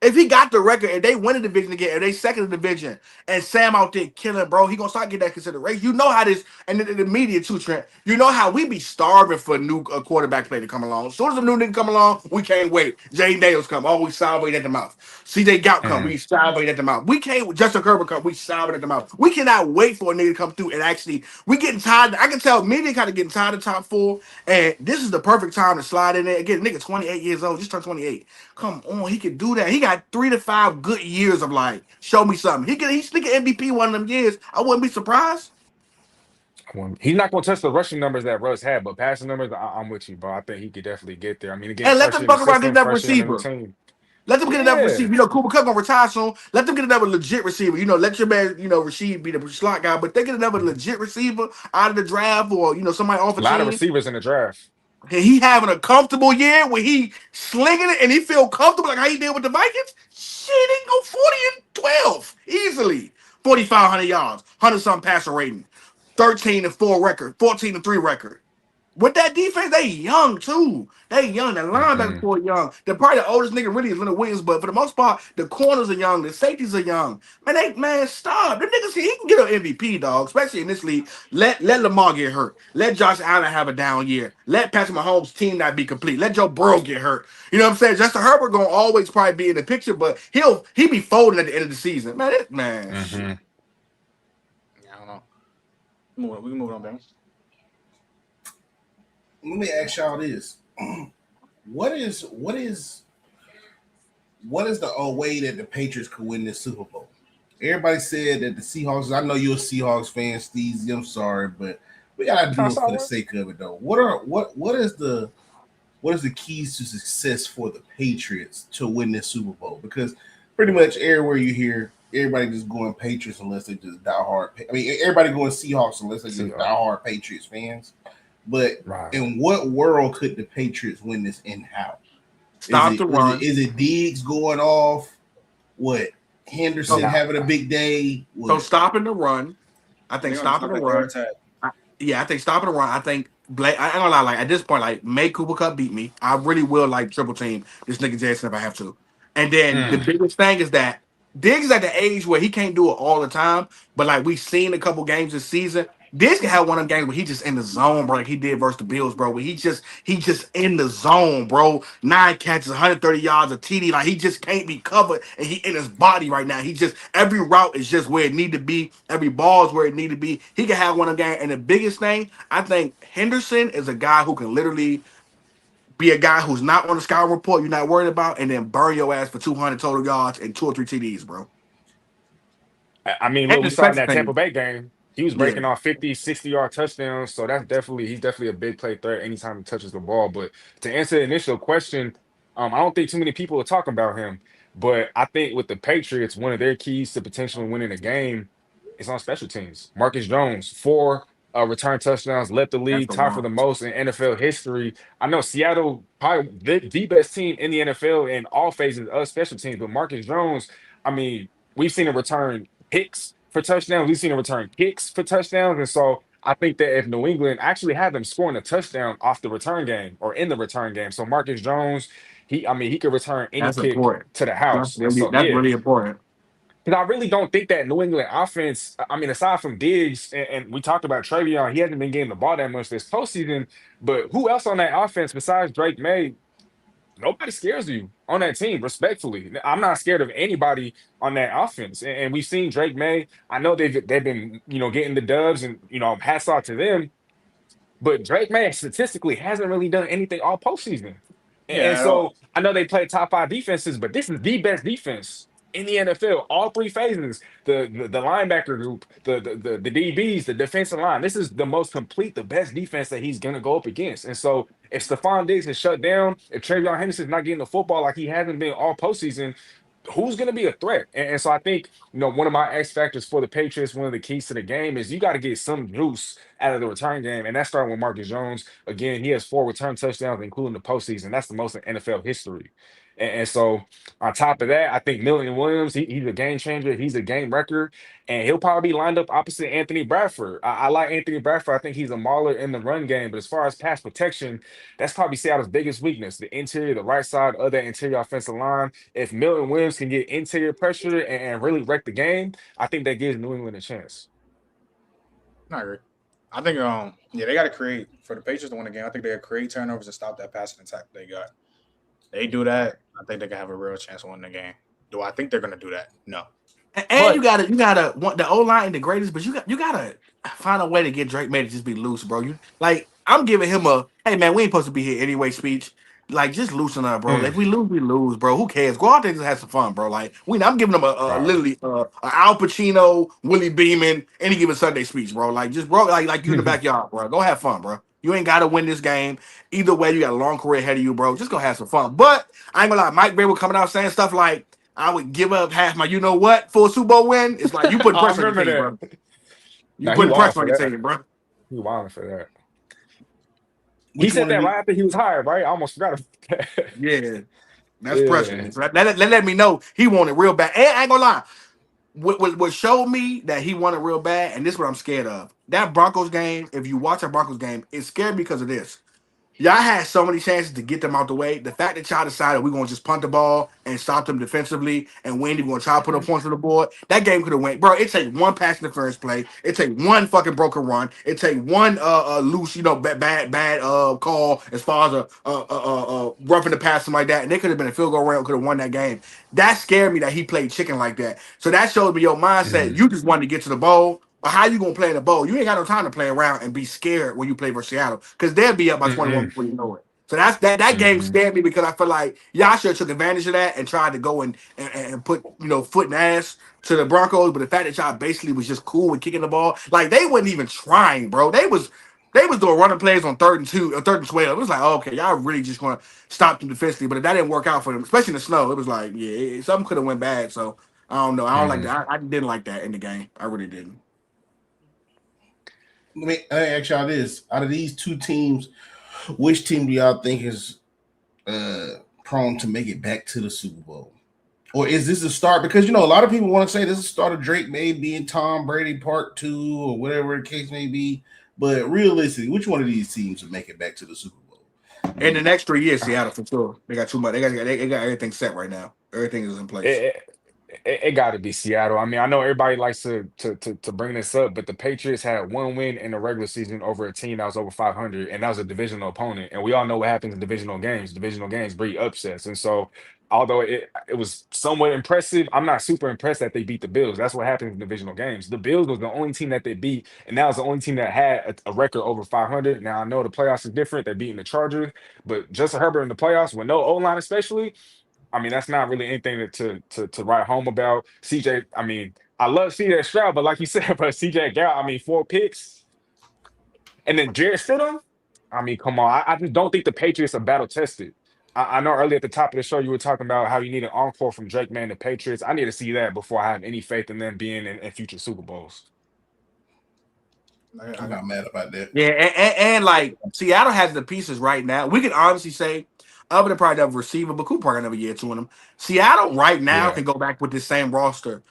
If he got the record, if they win the division again, if they second the division, and Sam out there killing, bro, he gonna start getting that consideration. You know how this, and the media too, Trent. You know how we be starving for a new quarterback play to come along. As soon as a new nigga come along, we can't wait. Jay Daniels come, oh, we salivate at the mouth. CJ Gout come, we salivate at the mouth. We can't. Justin Herbert come, we salivate at the mouth. We cannot wait for a nigga to come through and actually. We getting tired. I can tell media kind of getting tired of top four, and this is the perfect time to slide in there. Again, nigga, 28 years old, just turned 28. Come on, he can do that. He got 3 to 5 good years of like, show me something. He's thinking MVP one of them years. I wouldn't be surprised. He's not going to touch the rushing numbers that Russ had, but passing numbers, I'm with you, bro. I think he could definitely get there. I mean, again, And let first them year in the fuck around get system, another first year in a new receiver. team. Let them get another Yeah. receiver. You know, Cooper Kupp gonna retire soon. Let them get another legit receiver. You know, let your man, Rasheed be the slot guy, but they get another legit receiver out of the draft or somebody off A a lot of team. receivers in the draft. And he having a comfortable year where he slinging it and he feel comfortable like how he did with the Vikings. Shit, he can go 40 and 12 easily. 4,500 yards, 100 something passer rating, 13 and 4 record, 14 and 3 record. With that defense, they young too. They young. The linebacker core young. The probably the oldest nigga really is Leonard Williams, but for the most part, the corners are young. The safeties are young. Man, stop. Them niggas, he can get an MVP, dog. Especially in this league. Let Lamar get hurt. Let Josh Allen have a down year. Let Patrick Mahomes' team not be complete. Let Joe Burrow get hurt. You know what I'm saying? Justin Herbert gonna always probably be in the picture, but he be folding at the end of the season. Shit. I don't know. We can move on, man. Let me ask y'all this: what is the way that the Patriots could win this Super Bowl? Everybody said that the Seahawks. I know you're a Seahawks fan, Steve. I'm sorry, but we gotta do it for the sake of it, though. What is the keys to success for the Patriots to win this Super Bowl? Because pretty much everywhere you hear, everybody just going Patriots unless they just diehard. I mean, everybody going Seahawks unless they just diehard Patriots fans. But in what world could the Patriots win this and how? Stop the run. Is it Diggs going off? What? Henderson having a big day? What? So stopping the run. I think stopping the run. I think stopping the run. I think I ain't gonna lie. Like at this point, like make Cooper Kupp beat me. I really will like triple team this nigga Jackson if I have to. And then the biggest thing is that Diggs is at the age where he can't do it all the time. But like we've seen a couple games this season. Diggs can have one of them games where he just in the zone, bro, like he did versus the Bills, bro. Where he just in the zone, bro. 9 catches, 130 yards, a TD. Like he just can't be covered, and he in his body right now. He just every route is just where it need to be. Every ball is where it need to be. He can have one of them games. And the biggest thing, I think Henderson is a guy who can literally be a guy who's not on the scouting report. You're not worried about, and then burn your ass for 200 total yards and 2 or 3 TDs, bro. I mean, look, we saw in that Tampa Bay game. He was breaking off 50, 60-yard touchdowns. So he's definitely a big play threat anytime he touches the ball. But to answer the initial question, I don't think too many people are talking about him. But I think with the Patriots, one of their keys to potentially winning a game is on special teams. Marcus Jones, 4 return touchdowns, led the league, tied for the most in NFL history. I know Seattle, probably the best team in the NFL in all phases of special teams. But Marcus Jones, I mean, we've seen him return picks for touchdowns. We've seen him return kicks for touchdowns. And so I think that if New England actually had them scoring a touchdown off the return game or in the return game, so Marcus Jones, he could return any pick to the house. That's really important. Because I really don't think that New England offense, I mean, aside from Diggs, and we talked about Travion, he hasn't been getting the ball that much this postseason. But who else on that offense besides Drake May? Nobody scares you on that team, respectfully. I'm not scared of anybody on that offense. And we've seen Drake May. I know they've been, getting the dubs and, hats off to them. But Drake May statistically hasn't really done anything all postseason. And so I know they play top 5 defenses, but this is the best defense in the NFL. All three phases, the linebacker group, the DBs, the defensive line. This is the most complete, the best defense that he's gonna go up against. And so if Stephon Diggs is shut down, if Travion Henderson's not getting the football like he hasn't been all postseason, who's going to be a threat? And so I think, one of my X factors for the Patriots, one of the keys to the game is you got to get some juice out of the return game. And that's starting with Marcus Jones. Again, he has 4 return touchdowns, including the postseason. That's the most in NFL history. And so on top of that, I think Milton Williams, he's a game changer. He's a game wrecker. And he'll probably be lined up opposite Anthony Bradford. I like Anthony Bradford. I think he's a mauler in the run game. But as far as pass protection, that's probably Seattle's biggest weakness. The interior, the right side of that interior offensive line. If Milton Williams can get interior pressure and really wreck the game, I think that gives New England a chance. I agree. I think they got to create for the Patriots to win the game. I think they got to create turnovers and stop that passing attack they got. They do that, I think they can have a real chance of winning the game. Do I think they're going to do that? No. And but, you gotta want the O-line the greatest, but you gotta find a way to get Drake May to just be loose, bro. I'm giving him a hey man, we ain't supposed to be here anyway speech. Like, just loosen up, bro. If we lose, bro. Who cares? Go out there and have some fun, bro. Like, I'm giving them literally Al Pacino, Willie Beeman, any given Sunday speech, bro. Like, just bro, like you in the backyard, bro. Go have fun, bro. You ain't gotta win this game. Either way, you got a long career ahead of you, bro. Just go have some fun. But I ain't gonna lie, Mike Vrabel coming out saying stuff like, I would give up half my for a Super Bowl win. It's like you putting pressure on your team, bro. You putting pressure on your team, bro. He wilding for that. He said that right after he was hired, right? I almost forgot about that. Yeah. That's pressure. So that let me know he wanted real bad. And I ain't gonna lie. What showed me that he wanted real bad, and this is what I'm scared of. That Broncos game, if you watch a Broncos game, it scared me because of this. Y'all had so many chances to get them out the way. The fact that y'all decided we're going to just punt the ball and stop them defensively and we ain't even going to try to put up points on the board, that game could have went. Bro, it take one pass interference play. It take one fucking broken run. It take one loose, bad call as far as roughing the pass, something like that. And they could have been a field goal round, could have won that game. That scared me that he played chicken like that. So that showed me your mindset. You just wanted to get to the bowl. But how you gonna play in the bowl? You ain't got no time to play around and be scared when you play versus Seattle because they'll be up by 21 before you know it. So that game scared me because I feel like y'all should have took advantage of that and tried to go and put foot and ass to the Broncos. But the fact that y'all basically was just cool with kicking the ball, like they wasn't even trying, bro. They was doing running plays on 3rd and 2 or 3rd and 12. It was like, okay, y'all really just gonna stop them defensively. But if that didn't work out for them, especially in the snow, it was like, yeah, something could have went bad. So I don't know. I don't like that. I didn't like that in the game. I really didn't. Let me ask y'all this: out of these two teams, which team do y'all think is prone to make it back to the Super Bowl? Or is this a start? Because a lot of people want to say this is the start of Drake May being Tom Brady Part 2 or whatever the case may be. But realistically, which one of these teams will make it back to the Super Bowl? In the next 3 years, Seattle for sure. They got too much. They got everything set right now. Everything is in place. It got to be Seattle. I mean, I know everybody likes to bring this up, but the Patriots had one win in the regular season over a team that was over 500, and that was a divisional opponent. And we all know what happens in divisional games. Divisional games breed upsets. And so, although it was somewhat impressive, I'm not super impressed that they beat the Bills. That's what happens in divisional games. The Bills was the only team that they beat, and that was the only team that had a record over 500. Now, I know the playoffs is different. They're beating the Chargers, but Justin Herbert in the playoffs, with no O-line especially, I mean, that's not really anything to write home about. CJ, I mean, I love CJ Stroud, but like you said, but CJ Gow, I mean, 4 picks. And then Jared Stidham, I mean, come on. I just don't think the Patriots are battle tested. I know earlier at the top of the show, you were talking about how you need an encore from Drake May and the Patriots. I need to see that before I have any faith in them being in future Super Bowls. I'm not mad about that. Yeah, and like Seattle has the pieces right now. We can honestly say, other than probably the receiver, but Cooper got another year to him. Seattle right now can go back with this same roster.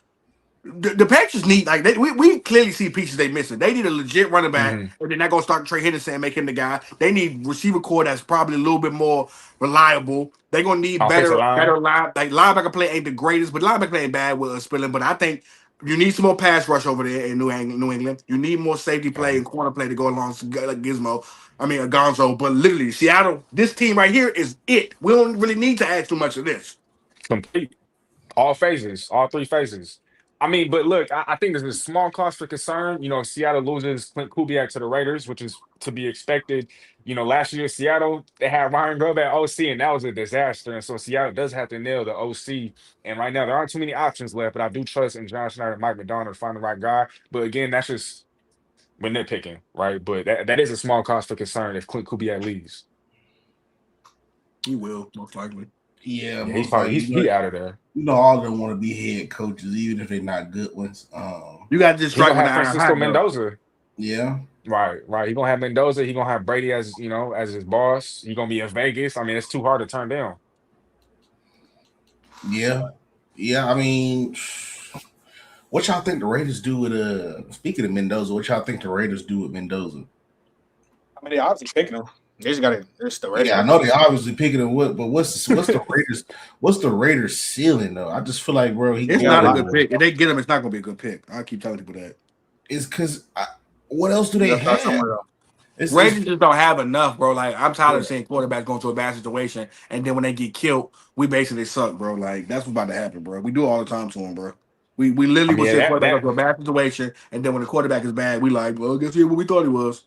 The Patriots need we clearly see pieces they missing. They need a legit running back, and they're not gonna start Trey Henderson and make him the guy. They need receiver core that's probably a little bit more reliable. They're gonna need better line. Like linebacker play ain't the greatest, but linebacker play ain't bad with Spilling. But I think you need some more pass rush over there in New England. You need more safety play and corner play to go along like Gizmo. I mean, Gonzo. But literally, Seattle, this team right here is it. We don't really need to add too much of this. Complete. All phases, all 3 phases. I mean, but look, I think there's a small cause for concern. You know, Seattle loses Clint Kubiak to the Raiders, which is to be expected. You know, last year Seattle they had Ryan Grubb at OC, and that was a disaster. And so Seattle does have to nail the OC. And right now there aren't too many options left, but I do trust in John Schneider and Mike McDonald to find the right guy. But again, that's just we're nitpicking, right? But that is a small cause for concern if Clint Kubiak leaves. He will most likely. Yeah, Yeah, he's most probably likely. he out of there. You know, all of them want to be head coaches, even if they're not good ones. You got to just He gonna strike with have the Francisco iron hot, Mendoza. Yeah. Right. He gonna have Mendoza. He gonna have Brady as as his boss. He gonna be in Vegas. I mean, it's too hard to turn down. Yeah. I mean, what y'all think the Raiders do with speaking of Mendoza? What y'all think the Raiders do with Mendoza? I mean, they obviously picking him. They just got to. There's the Raiders. Yeah, I know they obviously picking him. But what's the Raiders? What's the Raiders ceiling though? I just feel like, bro, it's not a good pick. If they get him, it's not gonna be a good pick. I keep telling people that. It's because what else do they have? Raiders just don't have enough, bro. Like I'm tired of seeing quarterbacks going to a bad situation, and then when they get killed, we basically suck, bro. Like that's what's about to happen, bro. We do it all the time to them, bro. We literally will see a quarterback go to a bad situation, and then when the quarterback is bad, we like, well, guess what we thought he was.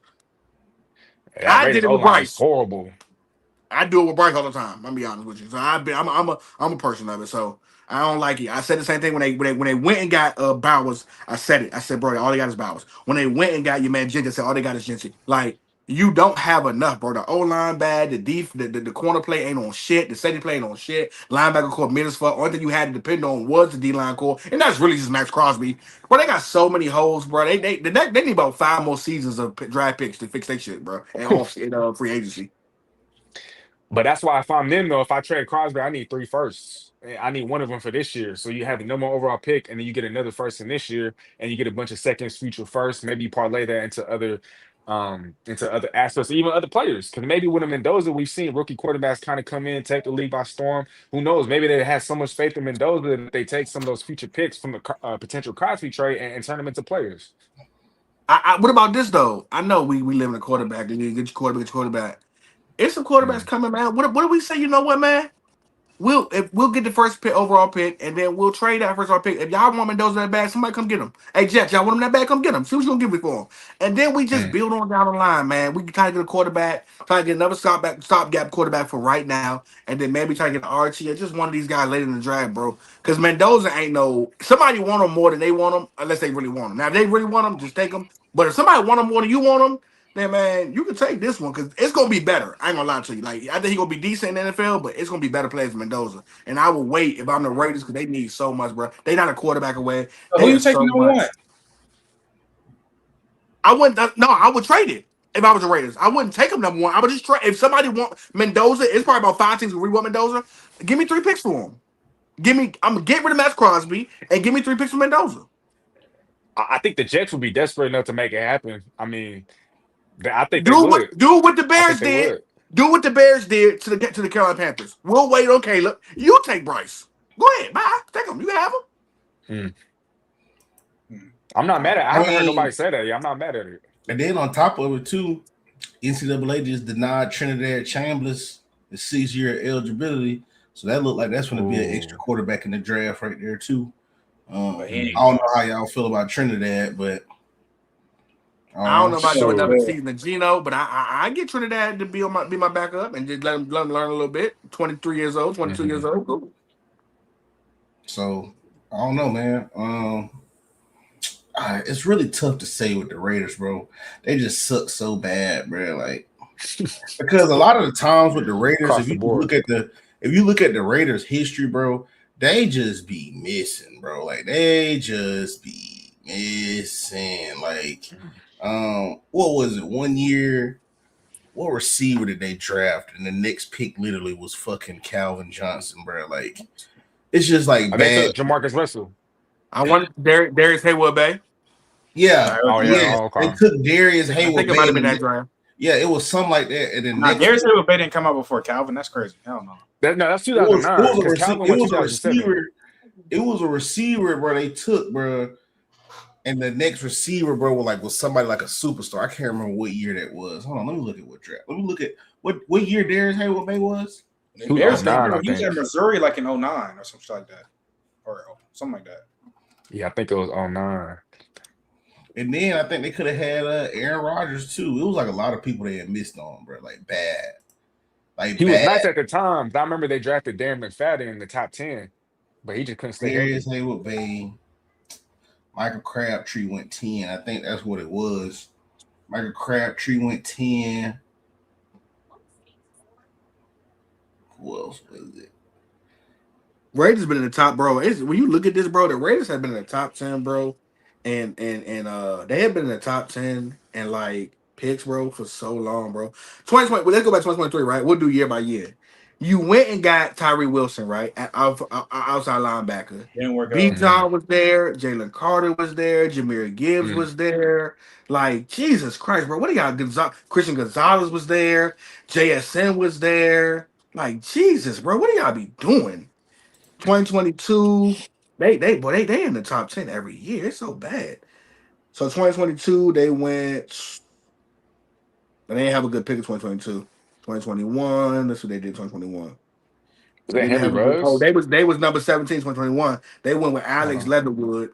I did it with Bryce. Horrible. I do it with Bryce all the time. I'll be honest with you. So I'm a person of it. So I don't like it. I said the same thing when they went and got Bowers. I said it. I said, bro, all they got is Bowers. When they went and got your man Jensen, I said all they got is Jensen. Like you don't have enough, bro. The O line bad. The corner play ain't on shit. The safety play ain't on shit. Linebacker core mid as fuck. Only thing you had to depend on was the D line core, and that's really just Max Crosby. Bro, they got so many holes, bro. They need about 5 more seasons of draft picks to fix their shit, bro. And off in free agency. But that's why if I'm them though, if I trade Crosby, I need 3 firsts. I need one of them for this year. So you have the number 1 overall pick, and then you get another first in this year, and you get a bunch of seconds, future firsts. Maybe you parlay that into other aspects, even other players. Because maybe with a Mendoza, we've seen rookie quarterbacks kind of come in, take the league by storm. Who knows? Maybe they have so much faith in Mendoza that they take some of those future picks from the potential Crosby trade and turn them into players. What about this though? I know we live in a quarterback. You get your quarterback. It's some quarterbacks coming, man. What do we say? You know what, man? We'll get the first overall pick, and then we'll trade that first overall pick. If y'all want Mendoza that bad, somebody come get him. Hey, Jets, y'all want him that bad? Come get him. See what you gonna give me for him. And then we just build on down the line, man. We can try to get a quarterback, try to get another stopgap quarterback for right now, and then maybe try to get an Archie or just one of these guys later in the draft, bro. Because Mendoza ain't no somebody want him more than they want him, unless they really want him. Now, if they really want him, just take him. But if somebody want him more than you want him, then man, you can take this one because it's gonna be better. I ain't gonna lie to you. Like I think he's gonna be decent in the NFL, but it's gonna be better players than Mendoza. And I will wait if I'm the Raiders because they need so much, bro. They not a quarterback away. Who you taking number 1? I wouldn't. No, I would trade it if I was the Raiders. I wouldn't take him number 1. I would just trade. If somebody want Mendoza, it's probably about 5 teams who want Mendoza. Give me 3 picks for him. I'm gonna get rid of Max Crosby and give me 3 picks for Mendoza. I think the Jets would be desperate enough to make it happen. I mean. I think do what the Bears did. Do what the Bears did to the Carolina Panthers. We'll wait on Caleb. You take Bryce. Go ahead. Bye. Take him. You can have him. I'm not mad at it. I haven't heard nobody say that. Yeah, I'm not mad at it. And then on top of it too, NCAA just denied Trinidad Chambers the 6-year eligibility. So that looked like that's going to be an extra quarterback in the draft right there too. I don't know how y'all feel about Trinidad, but I don't know about doing another season of Geno, but I get Trinidad to be my backup and just let him learn a little bit. 23 years old, 22 years old. Cool. So I don't know, man. It's really tough to say with the Raiders, bro. They just suck so bad, bro. Like because a lot of the times with the Raiders, if you look at the Raiders' history, bro, they just be missing, bro. Like they just be missing, like. What was it? 1 year, what receiver did they draft? And the next pick literally was fucking Calvin Johnson, bro. Like, it's just like bad. Jamarcus Russell. I wanted Darius Haywood Bay. Yeah. Okay. They took Darius Haywood. I think it might have been that draft. Yeah, it was something like that. And then Darius Haywood Bay didn't come out before Calvin. That's crazy. Hell no. That's 2009. It was a receiver, bro. They took, bro. And the next receiver, bro, was somebody like a superstar. I can't remember what year that was. Hold on, let me look at what draft. Let me look at what year Darius Haywood Bay was. He was at Missouri like in 09 or something like that. Or something like that. Yeah, I think it was 09. And then I think they could have had Aaron Rodgers too. It was like a lot of people they had missed on, bro. Like He was bad. nice at the time, but I remember they drafted Darren McFadden in the top 10, but he just couldn't stay Darius healthy. Haywood Bay, Michael Crabtree went 10. I think that's what it was. Michael Crabtree went 10. Who else was it? Raiders been in the top, bro. When you look at this, bro, the Raiders have been in the top 10, bro, and they have been in the top 10 and like picks, bro, for so long, bro. 2020. Well, let's go back to 2023, right? We'll do year by year. You went and got Tyree Wilson, right, outside linebacker. Didn't work B. out. John was there. Jalen Carter was there. Jameer Gibbs Mm. was there. Like Jesus Christ, bro. What do y'all? Christian Gonzalez was there. JSN was there. Like Jesus, bro. What do y'all be doing? 2022, they in the top 10 every year. It's so bad. So 2022, they went, but they didn't have a good pick in 2022. 2021, that's what they did. 2021. Was They that didn't Henry have a good. Oh, Ruggs? they was number 17, 2021. They went with Alex Leatherwood.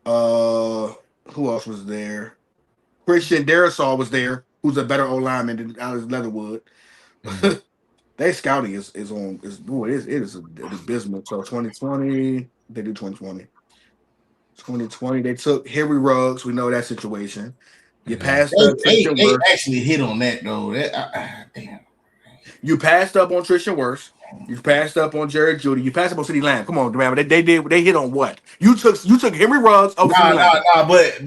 Who else was there? Christian Darrisaw was there, who's a better O lineman than Alex Leatherwood. Their scouting is abysmal. So 2020, they do 2020. 2020, they took Henry Ruggs. We know that situation. You passed up Tristan They Wirfs. actually hit on that though. Damn. You passed up on Tristan Wirfs. You passed up on Jared Judy. You passed up on CeeDee Lamb. Come on, man. They hit on what? You took Henry Ruggs over CeeDee Lamb. But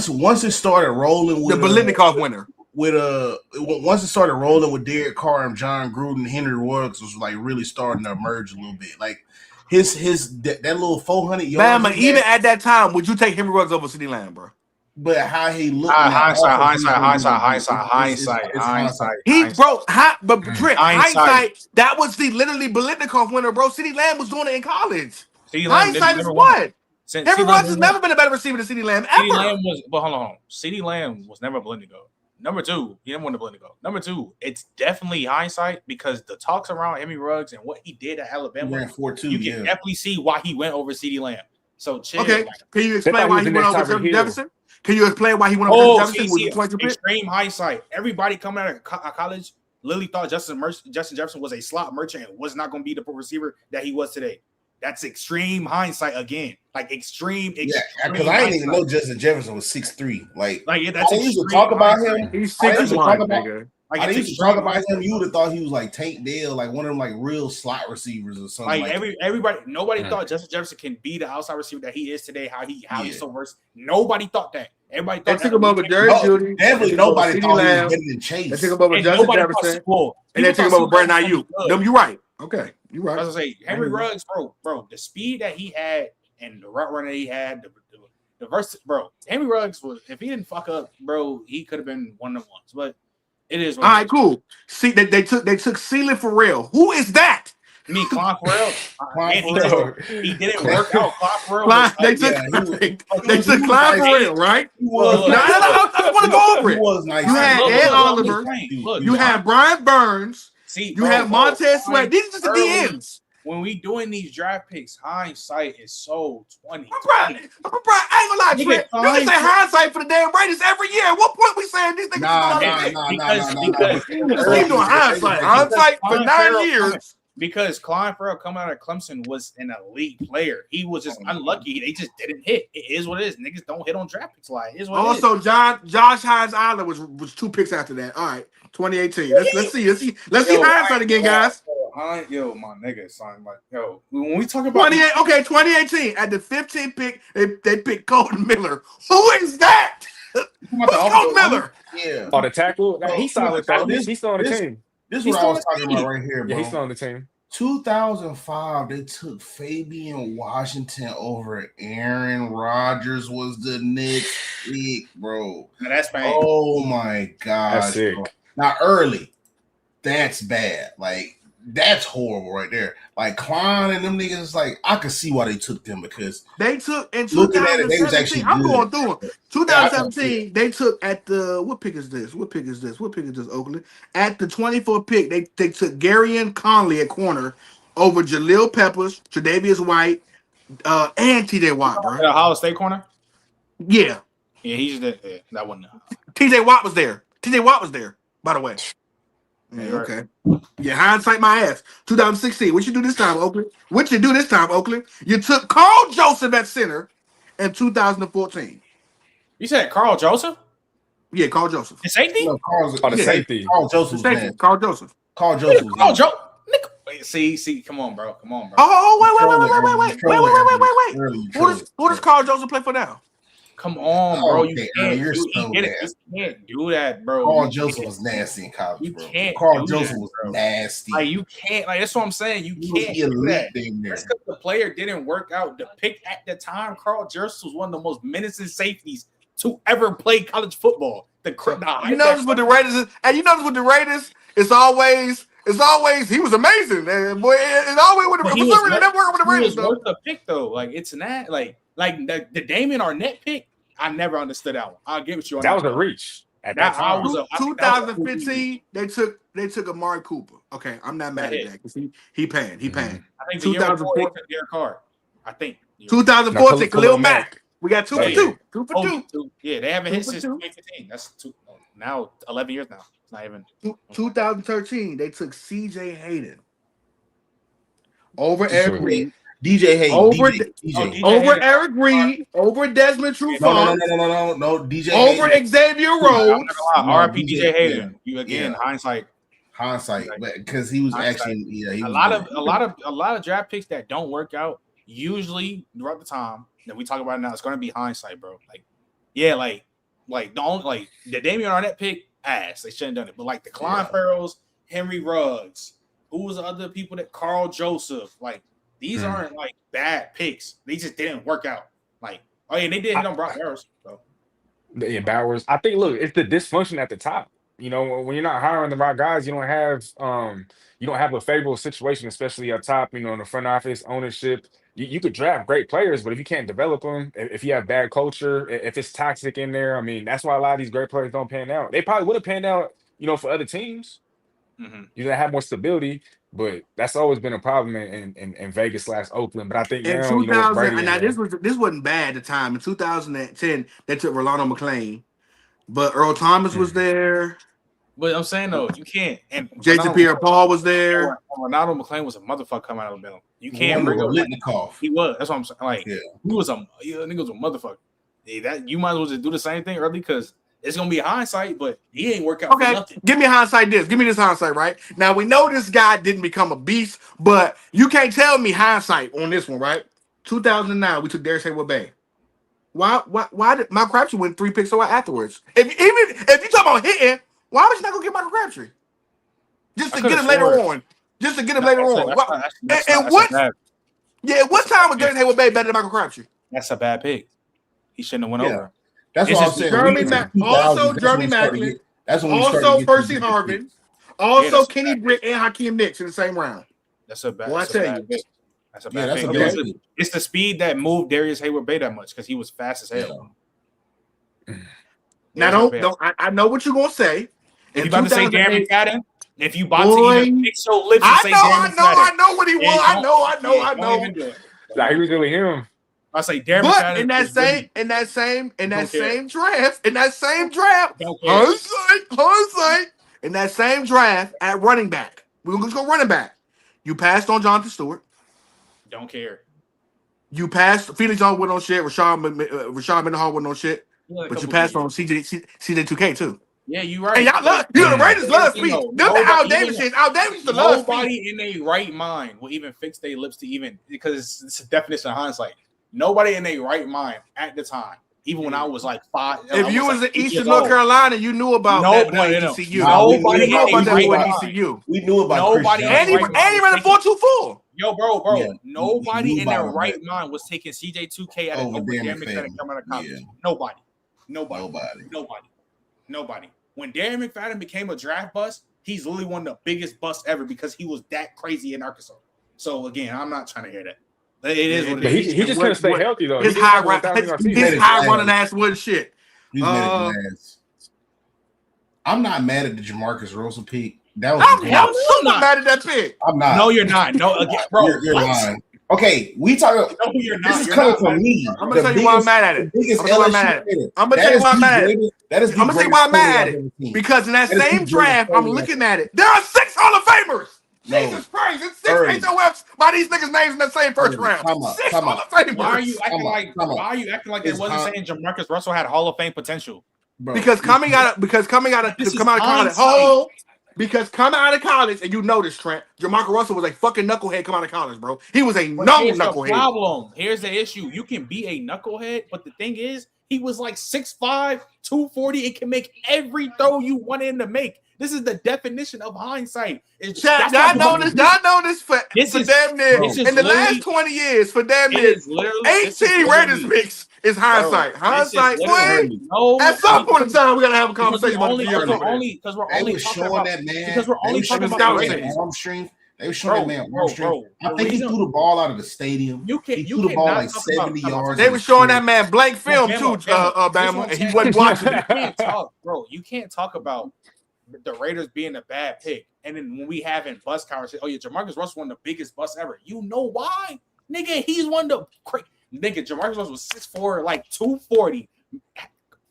once it started rolling with the Biletnikoff winner. Once it started rolling with Derek Carr and John Gruden, Henry Ruggs was like really starting to emerge a little bit. Like that little 400 yards. Man, even at that time, would you take Henry Ruggs over CeeDee Lamb, bro? But how he looked. Hindsight. But Trent, hindsight. That was the literally Biletnikoff winner, bro. CeeDee Lamb was doing it in college. Hindsight is what? Henry Ruggs has never been a better receiver than CeeDee Lamb ever. CeeDee Lamb was, but hold on. CeeDee Lamb was never Biletnikoff. Number two, he didn't want to Biletnikoff. Number two, it's definitely hindsight because the talks around Henry Ruggs and what he did at Alabama, you can definitely see why he went over CeeDee Lamb. So chill. Okay, can you explain why he went over Justin Jefferson? Can you explain why he went over Justin Jefferson? Extreme hindsight. Everybody coming out of college literally thought Justin Jefferson was a slot merchant and was not going to be the receiver that he was today. That's extreme hindsight again. Like extreme. Yeah, because I didn't even know Justin Jefferson was 6'3". Like that's I used to talk about him. He's 6'1", nigga. I used to talk about him. You would have thought he was like Tank Dell, like one of them like real slot receivers or something. Nobody thought Justin Jefferson can be the outside receiver that he is today. How he's so versatile. Nobody thought that. Everybody thought they took him over Jerry Judy. Definitely nobody thought he was better than Chase. They took him over Justin Jefferson. And they took him over Brandon Ayuk. You're right. Okay, you're right. I was gonna say Henry Ruggs, bro, the speed that he had and the route runner he had, the verse, bro. Henry Ruggs was, if he didn't fuck up, bro, he could have been one of the ones. But it is. All right, cool. See, they took Celie Farrell. Who is that? You mean Klein Farrell? He didn't work out. They took Klein Farrell, right? I want to go over it. You had Ed Oliver. You had Brian Burns. You had Montez Sweat. These are just the DMs. When we doing these draft picks, hindsight is so 20. I ain't gonna lie, Trent. You can say hindsight for the damn Raiders every year. At what point we saying these niggas? Because doing hindsight for 9 years. Because Klein Farrell coming out of Clemson was an elite player. He was just unlucky. They just didn't hit. It is what it is. Niggas don't hit on draft picks like it is what also, it is. Josh Hines Island was 2 picks after that. All right, 2018. Let's see hindsight again, guys. Yo, my nigga, son. Like, yo, when we talk about 2018 at the 15th pick, they picked Colton Miller. Who is that? Who's Colton Miller? Yeah. Oh, the tackle. He's solid though. He's still on the team. This is what I was talking about right here, bro. Yeah, he's still on the team. 2005, they took Fabian Washington over Aaron Rodgers was the next pick, bro. Now that's bad. Oh my gosh. That's sick. Bro. Not early. That's bad. Like, that's horrible right there. Like Klein and them niggas, like I could see why they took them because they took in 2017. They was actually I'm going through them. 2017, they took at the what pick is this? Oakland? At the 24th pick, they took Garyon Conley at corner over Jaleel Peppers, Tre'Davious White, and TJ Watt, bro. The Ohio State corner. Yeah, He's that one. TJ Watt was there. TJ Watt was there, by the way. Yeah, Yeah, okay. Yeah, hindsight my ass. 2016. What you do this time, Oakland? You took Carl Joseph at center in 2014. You said Carl Joseph? Yeah, Carl Joseph. The safety? No, the safety. Carl Joseph was nasty. Carl Joseph. Carl Joseph was Carl nasty. Joseph. See, come on, bro. Oh, wait. Who does Carl Joseph play for now? Come on, bro. You Okay, can't, you're you so can't do that, bro. Carl Joseph was nasty in college, You bro. can't Carl do Joseph that, was bro. nasty. Like you can't, like that's what I'm saying. You He was can't do elite that. thing there. Just because the player didn't work out. The pick at the time, Carl Joseph was one of the most menacing safeties to ever play college football. You notice with the Raiders, it's always he was amazing. And boy, it's always with the Raiders. They never work with the Raiders though. The pick though, like it's not like the Damian Arnett pick. I never understood that one. I'll give it you on that. Was a reach at that time. 2015, they took Amari Cooper. Okay, I'm not mad at that because he paying. I think 2014 Derek Carr. I think 2014 Khalil Mack. We got 2 for 2. 2 for 2. Yeah, they haven't hit since 2015. That's now 11 years now. It's not even 2013. They took CJ Hayden over Eric Reed. DJ Hayden. Over Eric Reed. Over Desmond Trufant. No. DJ over Hayden. Xavier Rhodes. RIP DJ Hayden. You again hindsight, because he was actually he was a lot of draft picks that don't work out usually throughout the time that we talk about now. It's going to be hindsight, bro. The Damian Arnett pick ass. They shouldn't have done it, but like the Klein Farrells, Henry Ruggs, who was the other people that Carl Joseph, like. These aren't like bad picks. They just didn't work out. Like, they did hit on Brock Bowers. So. Yeah, Bowers. I think look, it's the dysfunction at the top. You know, when you're not hiring the right guys, you don't have a favorable situation, especially up top, in the front office, ownership. You could draft great players, but if you can't develop them, if you have bad culture, if it's toxic in there, I mean, that's why a lot of these great players don't pan out. They probably would have panned out, for other teams. Mm-hmm. You have more stability, but that's always been a problem in Vegas / Oakland. But I think in 2000, this wasn't bad at the time. In 2010, they took Rolando McClain, but Earl Thomas was there. But I'm saying though, you can't. And Jason Pierre-Paul was there. Ronaldo McClain was a motherfucker coming out of Alabama. You can't bring him. He was. That's what I'm saying. Like he was a motherfucker. That you might as well just do the same thing early because. It's gonna be hindsight, but he ain't work out for nothing. Give me hindsight. Give me this hindsight, right? Now we know this guy didn't become a beast, but you can't tell me hindsight on this one, right? 2009, we took Darius Hayward-Bay. Why did Michael Crabtree win 3 picks away afterwards? If you talk about hitting, why was you not gonna get Michael Crabtree? Just to get him later on. What time was Darius Hayward-Bay better than Michael Crabtree? That's a bad pick. He shouldn't have went over. That's what I'm saying. Jeremy Maclin. Also Percy Harvin. Also Kenny Britt and Hakeem Nicks in the same round. That's a bad. pick. That's a bad pick. It's the speed that moved Darius Hayward-Bay that much because he was fast as hell. Now I know what you're gonna say. If you about to say Darren McFadden, if you about to even fix your lips and say Darren McFadden, I know what he was. I know. Like, he was really him. I say Darren but McFadden in that same draft, hindsight, in that same draft at running back, we're gonna go running back. You passed on Jonathan Stewart. Don't care. You passed Felix Young went on shit. Rashad Mendenhall went on shit. But you passed on CJ2K too. Yeah, you right. And y'all love the Raiders love speed. Al Davis to love nobody in their right mind will even fix their lips to even because it's a definition of hindsight. Nobody in their right mind at the time, even when I was like 5. If you was in Eastern North Carolina, you knew about that boy at ECU. Nobody knew about that boy at ECU. We knew about nobody. And he ran a 4.24. Yo, bro. Yeah, nobody in their right mind was taking CJ2K out of Darren McFadden coming out of college. Nobody. When Darren McFadden became a draft bust, he's literally one of the biggest busts ever because he was that crazy in Arkansas. So again, I'm not trying to hear that. It is what it is. He just couldn't stay healthy though. His high running ass would shit. I'm not mad at the Jamarcus Russell pick. That was I'm super mad at that pick. I'm not. No, you're not. No, again, bro. You're lying. Okay, we talking. No, you're not. This is You're coming not from mad. me. I'm gonna tell you why I'm mad at it. Biggest I'm gonna tell you why I'm LSU mad at it. player. I'm gonna tell you why I'm mad at it. That is I'm gonna tell you why I'm mad at it. it. Because in that That is the same greatest draft, I'm player looking at it. There are 6 Hall of Famers. No. Jesus Christ, it's 6 Early. HOFs by these niggas' names in that same first round. Come on, 6 come Hall on. of Famers. Why are you acting like? Why are you acting like it It's wasn't hot. saying Jamarcus Russell had Hall of Fame potential? Bro, Because coming out of college, because coming out of college, and you know this, Trent, Jamarcus Russell was a fucking knucklehead coming out of college, bro. He was a Here's the knucklehead. problem. Here's the issue. You can be a knucklehead, but the thing is, he was like 6'5", 240. It can make every throw you want him to make. This is the definition of hindsight. Y'all know this for damn near. In the last 20 years, for damn near 18 Raiders picks is hindsight. Hindsight, boy. At some point in time, we gotta have a conversation about the because we're only talking about that man. Because we're only talking about the Raiders. Arm strength. They were showing that man arm strength. I think he reason- threw the ball out of the stadium. You He threw the ball cannot like talk 70 about- yards. They were showing that man blank film too, Bama. Bama, and he wasn't watching it. You can't talk, bro. You can't talk about the Raiders being a bad pick, and then when we have in bus conversation, oh yeah, Jamarcus Russell one of the biggest busts ever. You know why, nigga? He's one of the nigga. Jamarcus Russell was 6'4", like 240,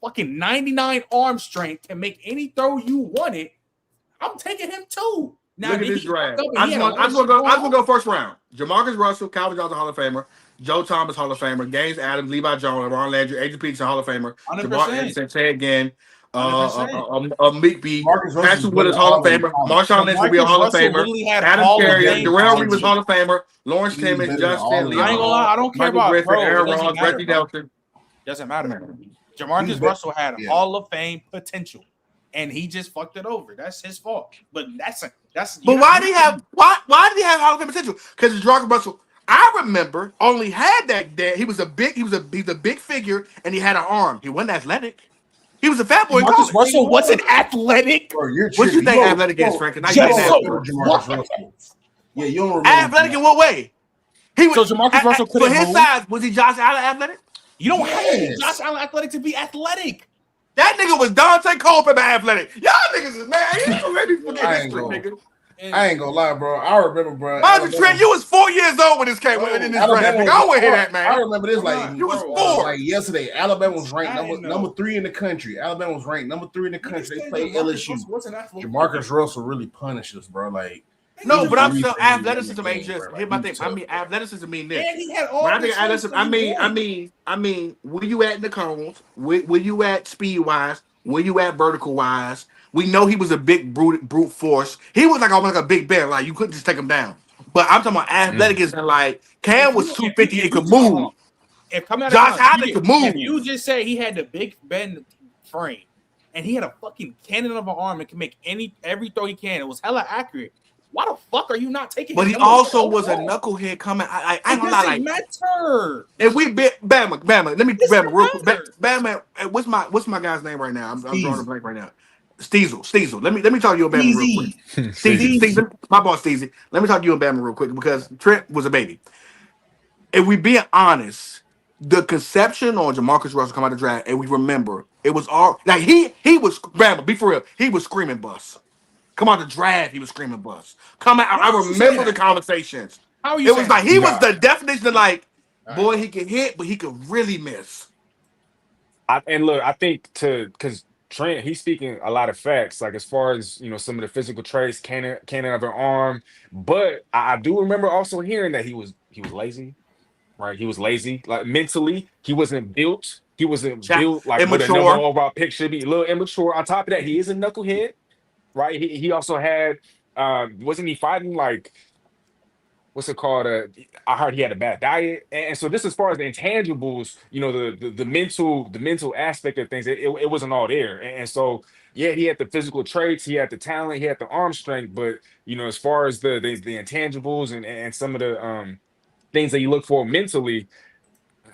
fucking 99 arm strength, can make any throw you wanted. I'm taking him too. Now, look at this draft. I'm just gonna go first round. Jamarcus Russell, Calvin Johnson, Hall of Famer. Joe Thomas, Hall of Famer. Gaines Adams, Levi Jones, Ron Landry, Adrian Peterson, Hall of Famer. 100%. Jabbar Anderson, Ted again. Meek B. Patrick Willis, Hall of Famer. Marshawn Lynch will be a Hall of Famer. Adam Carrier, Darrell Reeves, Hall of Famer. Lawrence Timmons, Justin Lee. I ain't gonna lie, I don't care Michael about Griffin, bro. Aaron It doesn't Ross, matter, Reggie bro. Nelson. Doesn't matter. Jamarcus Russell had Hall of Fame potential, and he just fucked it over. That's his fault. But that's. But why did he have Hall of Fame potential? Because Jamarcus Russell, I remember, only had that. He was a big figure, and he had an arm. He wasn't athletic. He was a fat boy. Jamarcus Russell wasn't athletic. Bro, what you think athletic is, Frank? Now Yeah, you don't remember. Athletic in what way? He was, so Jamarcus Russell couldn't for his move? size. Was he Josh Allen athletic? You don't have to be Josh Allen athletic to be athletic. That nigga was Dante Culpepper athletic. Y'all niggas is mad. You ready to forget history, nigga. I ain't gonna lie, bro. I remember, bro. Mind you, Trent, you was 4 years old when this came in this draft. Nigga, I wouldn't hear that, man. I remember this like you was 4. Like yesterday, Alabama was ranked number 3 in the country. Alabama was ranked number 3 in the country. They played LSU. Jamarcus Russell really punished us, bro. Like no, but I'm still athleticism ain't just hit my thing. I mean, athleticism mean this. And he had all when I think athleticism, I mean, where you at in the cones? Where you at speed wise? Where you at vertical wise? We know he was a big brute force. He was like almost like a big bear. Like you couldn't just take him down. But I'm talking about athleticism. Like Cam was 250 and could move. If coming out Josh Allen could move. If you just say he had the big bend frame and he had a fucking cannon of an arm and can make every throw he can, it was hella accurate. Why the fuck are you not taking? But he also was a knucklehead coming. I ain't gonna lie. Like matter. If we bit Bama, let me Bama real quick. Bama, what's my guy's name right now? I'm drawing a blank right now. Steezel. Let me talk to you about Bama real quick. Steezy. My boss Steezy. Let me talk to you about Bama real quick because Trent was a baby. If we being honest, the conception on Jamarcus Russell come out of the draft, and we remember it was all like he was Bama. Be for real, he was screaming bust. Come out the draft, he was screaming bust. Come out, I remember the conversations. How are you? It was like he was the definition of like, boy, he can hit, but he could really miss. And look, I think because Trent, he's speaking a lot of facts, like as far as some of the physical traits, cannon of an arm. But I do remember also hearing that he was lazy, right? He was lazy, like mentally, he wasn't built. He wasn't built like immature. What a number overall pick should be. A little immature. On top of that, he is a knucklehead, right? He also had wasn't he fighting like what's it called? I heard he had a bad diet, and so this as far as the intangibles, the mental aspect of things, it wasn't all there, and so yeah, he had the physical traits, he had the talent, he had the arm strength, but as far as the intangibles and some of the things that you look for mentally,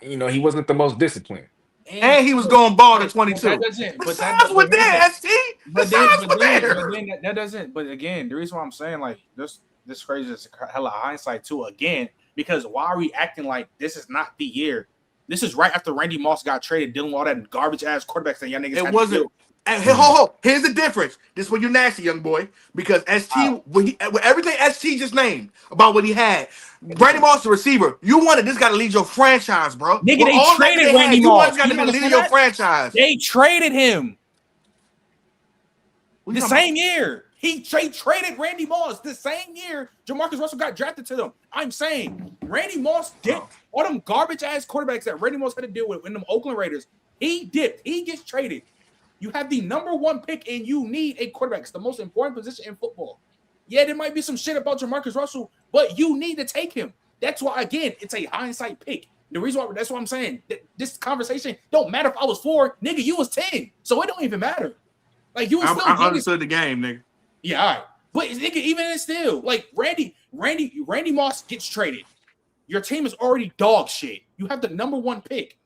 he wasn't the most disciplined. And he was going ball at 22. That doesn't. The size was there, ST. The size was there. That doesn't. But again, the reason why I'm saying like this crazy is hella hindsight too. Again, because why are we acting like this is not the year? This is right after Randy Moss got traded, dealing with all that garbage ass quarterbacks that y'all niggas It had wasn't. to And here's the difference. This is when you're nasty, young boy. Because with everything ST just named about what he had, Brandon Moss, the receiver, you wanted this guy to lead your franchise, bro. Nigga, With they all that traded they Randy had, you wanted Moss. this guy You to don't be leading understand your that? franchise. They traded him What the you talking same year. They traded Randy Moss the same year Jamarcus Russell got drafted to them. I'm saying Randy Moss dipped all them garbage ass quarterbacks that Randy Moss had to deal with in them Oakland Raiders. He dipped. He gets traded. You have the number 1 pick and you need a quarterback. It's the most important position in football. Yeah, there might be some shit about Jamarcus Russell, but you need to take him. That's why, again, it's a hindsight pick. The reason why that's what I'm saying. This conversation don't matter if I was 4, nigga, you was 10. So it don't even matter. Like you was still I understood the game, nigga. Yeah, all right. But nigga, even then still, like Randy Moss gets traded. Your team is already dog shit. You have the number 1 pick.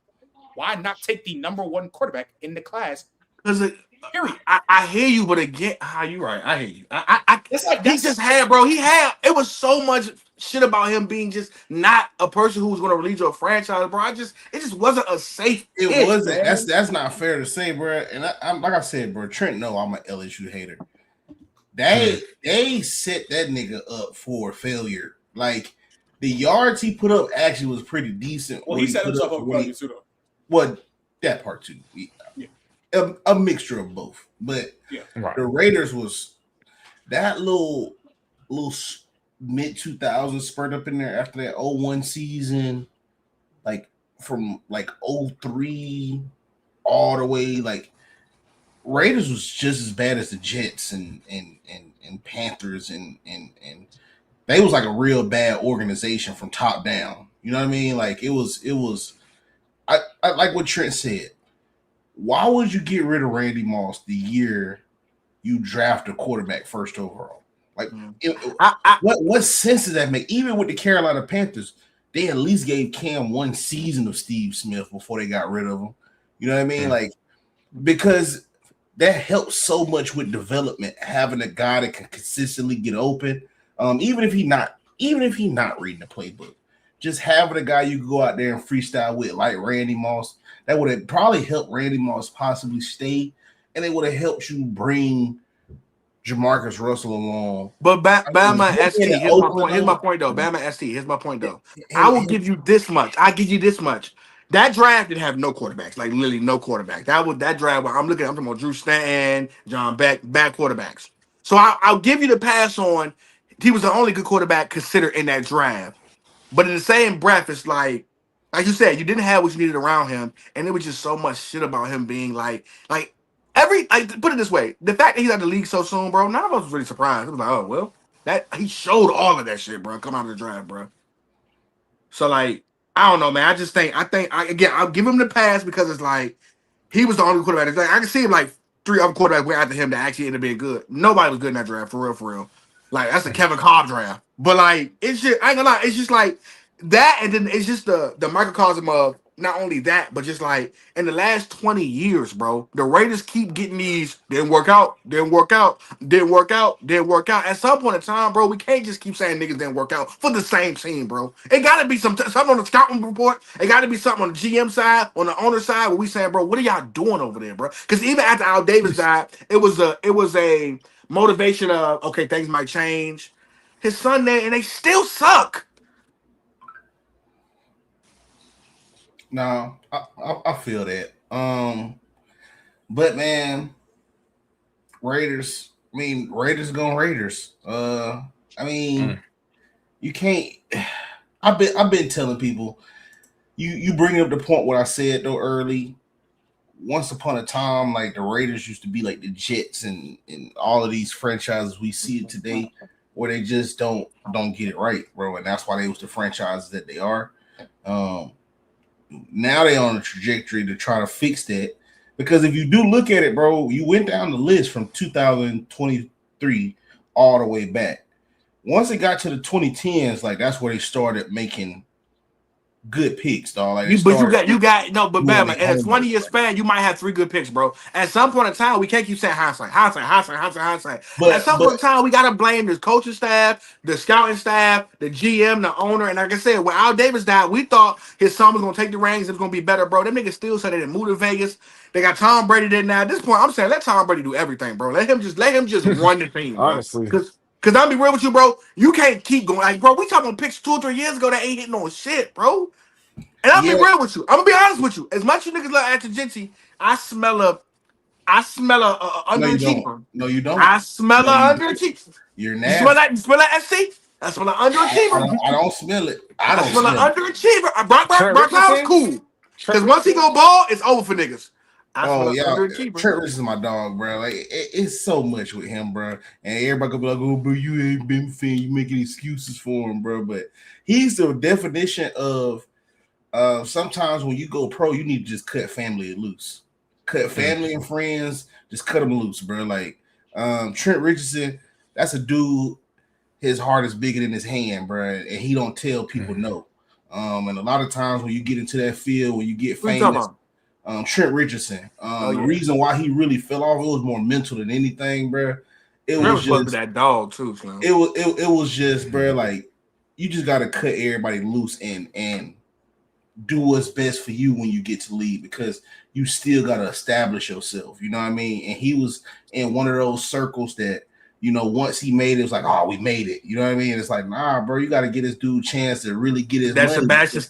Why not take the number 1 quarterback in the class? Because Period. I hear you, but again, you right. I hear you. He just had, bro. It was so much shit about him being just not a person who was going to lead your franchise, bro. It just wasn't a safe. It wasn't. Man. That's not fair to say, bro. And I'm like I said, bro. Trent, no, I'm an LSU hater. They set that nigga up for failure. Like the yards he put up actually was pretty decent. Well, he set himself up for too. Well, that part too. Yeah. A mixture of both. But the Raiders was that little mid 2000s spurt up in there after that 01 season, like from like 03 all the way, like Raiders was just as bad as the Jets and Panthers and they was like a real bad organization from top down. You know what I mean? Like it was I like what Trent said. Why would you get rid of Randy Moss the year you draft a quarterback first overall? Like what sense does that make? Even with the Carolina Panthers, they at least gave Cam 1 season of Steve Smith before they got rid of him. You know what I mean? Like because that helps so much with development, having a guy that can consistently get open, even if he's not reading the playbook. Just having a guy you can go out there and freestyle with, like Randy Moss, that would have probably helped Randy Moss possibly stay, and it would have helped you bring Jamarcus Russell along. But Bama ST, here's my point though. Bama ST, here's my point though. I will give you this much. I give you this much. That draft didn't have no quarterbacks, like literally no quarterback. That draft. I'm talking about Drew Stanton, John Beck, bad quarterbacks. So I'll give you the pass on. He was the only good quarterback considered in that draft. But in the same breath, it's like you said, you didn't have what you needed around him, and there was just so much shit about him being like put it this way, the fact that he's out the league so soon, bro, none of us was really surprised. It was like, oh well, that he showed all of that shit, bro. Come out of the draft, bro. So like, I don't know, man. I think I'll give him the pass because it's like he was the only quarterback. It's like I can see him like 3 other quarterbacks went after him that actually ended up being good. Nobody was good in that draft, for real. Like that's the Kevin Cobb draft. But like it's just I ain't gonna lie, it's just like that, and then it's just the microcosm of not only that, but just like in the last 20 years, bro, the Raiders keep getting these didn't work out. At some point in time, bro, we can't just keep saying niggas didn't work out for the same team, bro. It gotta be something on the scouting report. It gotta be something on the GM side, on the owner side, where we saying, bro, what are y'all doing over there, bro? Because even after Al Davis died, it was a motivation of okay, things might change. His son there, and they still suck. No, I feel that. But man, Raiders going Raiders. You can't. I've been telling people. You bring up the point what I said though early. Once upon a time, like the Raiders used to be like the Jets and all of these franchises we see it today, where they just don't get it right, bro, and that's why they was the franchises that they are. Now they're on a trajectory to try to fix that. Because if you do look at it, bro, you went down the list from 2023 all the way back. Once it got to the 2010s, like that's where they started making good picks, dog. Like You got no, but doing Bama, their in a 20 homework, year bro. span, you might have 3 good picks, bro. At some point in time, we can't keep saying hindsight. At some But point in time, we gotta blame the coaching staff, the scouting staff, the GM, the owner. And like I said, when Al Davis died, we thought his son was gonna take the reins. It was gonna be better, bro. Them niggas still said they didn't move to Vegas. They got Tom Brady there now. At this point, I'm saying let Tom Brady do everything, bro. Let him just run the team, bro. Honestly, Cause I'll be real with you, bro. You can't keep going. Like, bro, we talking about picks 2 or 3 years ago that ain't hitting on shit, bro. And I'll be yeah, real with you. I'm gonna be honest with you. As much as you niggas love Acting I smell a no, you don't. underachiever. No, you don't. I smell No, a you don't. underachiever. You're You smell nasty. that? You smell that, SC? I smell an underachiever. I don't smell it. I I don't smell an smell it. underachiever. Trent Brock Bowers Richardson. cool. Trent Cause once he Richardson. go ball, it's over for niggas. I smell Oh an yeah, underachiever. Trent Richardson is my dog, bro. Like it's so much with him, bro. And everybody could be like, "Oh, bro, you ain't been fan. You making excuses for him, bro." But he's the definition of sometimes when you go pro, you need to just cut family loose, cut family and friends, just cut them loose, bro. Like Trent Richardson, that's a dude. His heart is bigger than his hand, bro, and he don't tell people no. And a lot of times when you get into that field, when you get What you talking famous. about? Trent Richardson. Oh The yeah. reason why he really fell off, it was more mental than anything, bro. It Trent was was supposed to be just, that dog too, Slim. it was just, bro. Like you just gotta cut everybody loose and do what's best for you when you get to lead because you still gotta establish yourself. You know what I mean? And he was in one of those circles that once he made it, it was like, oh, we made it. You know what I mean? It's like, nah, bro, you got to get this dude a chance to really get his That's money. Sebastian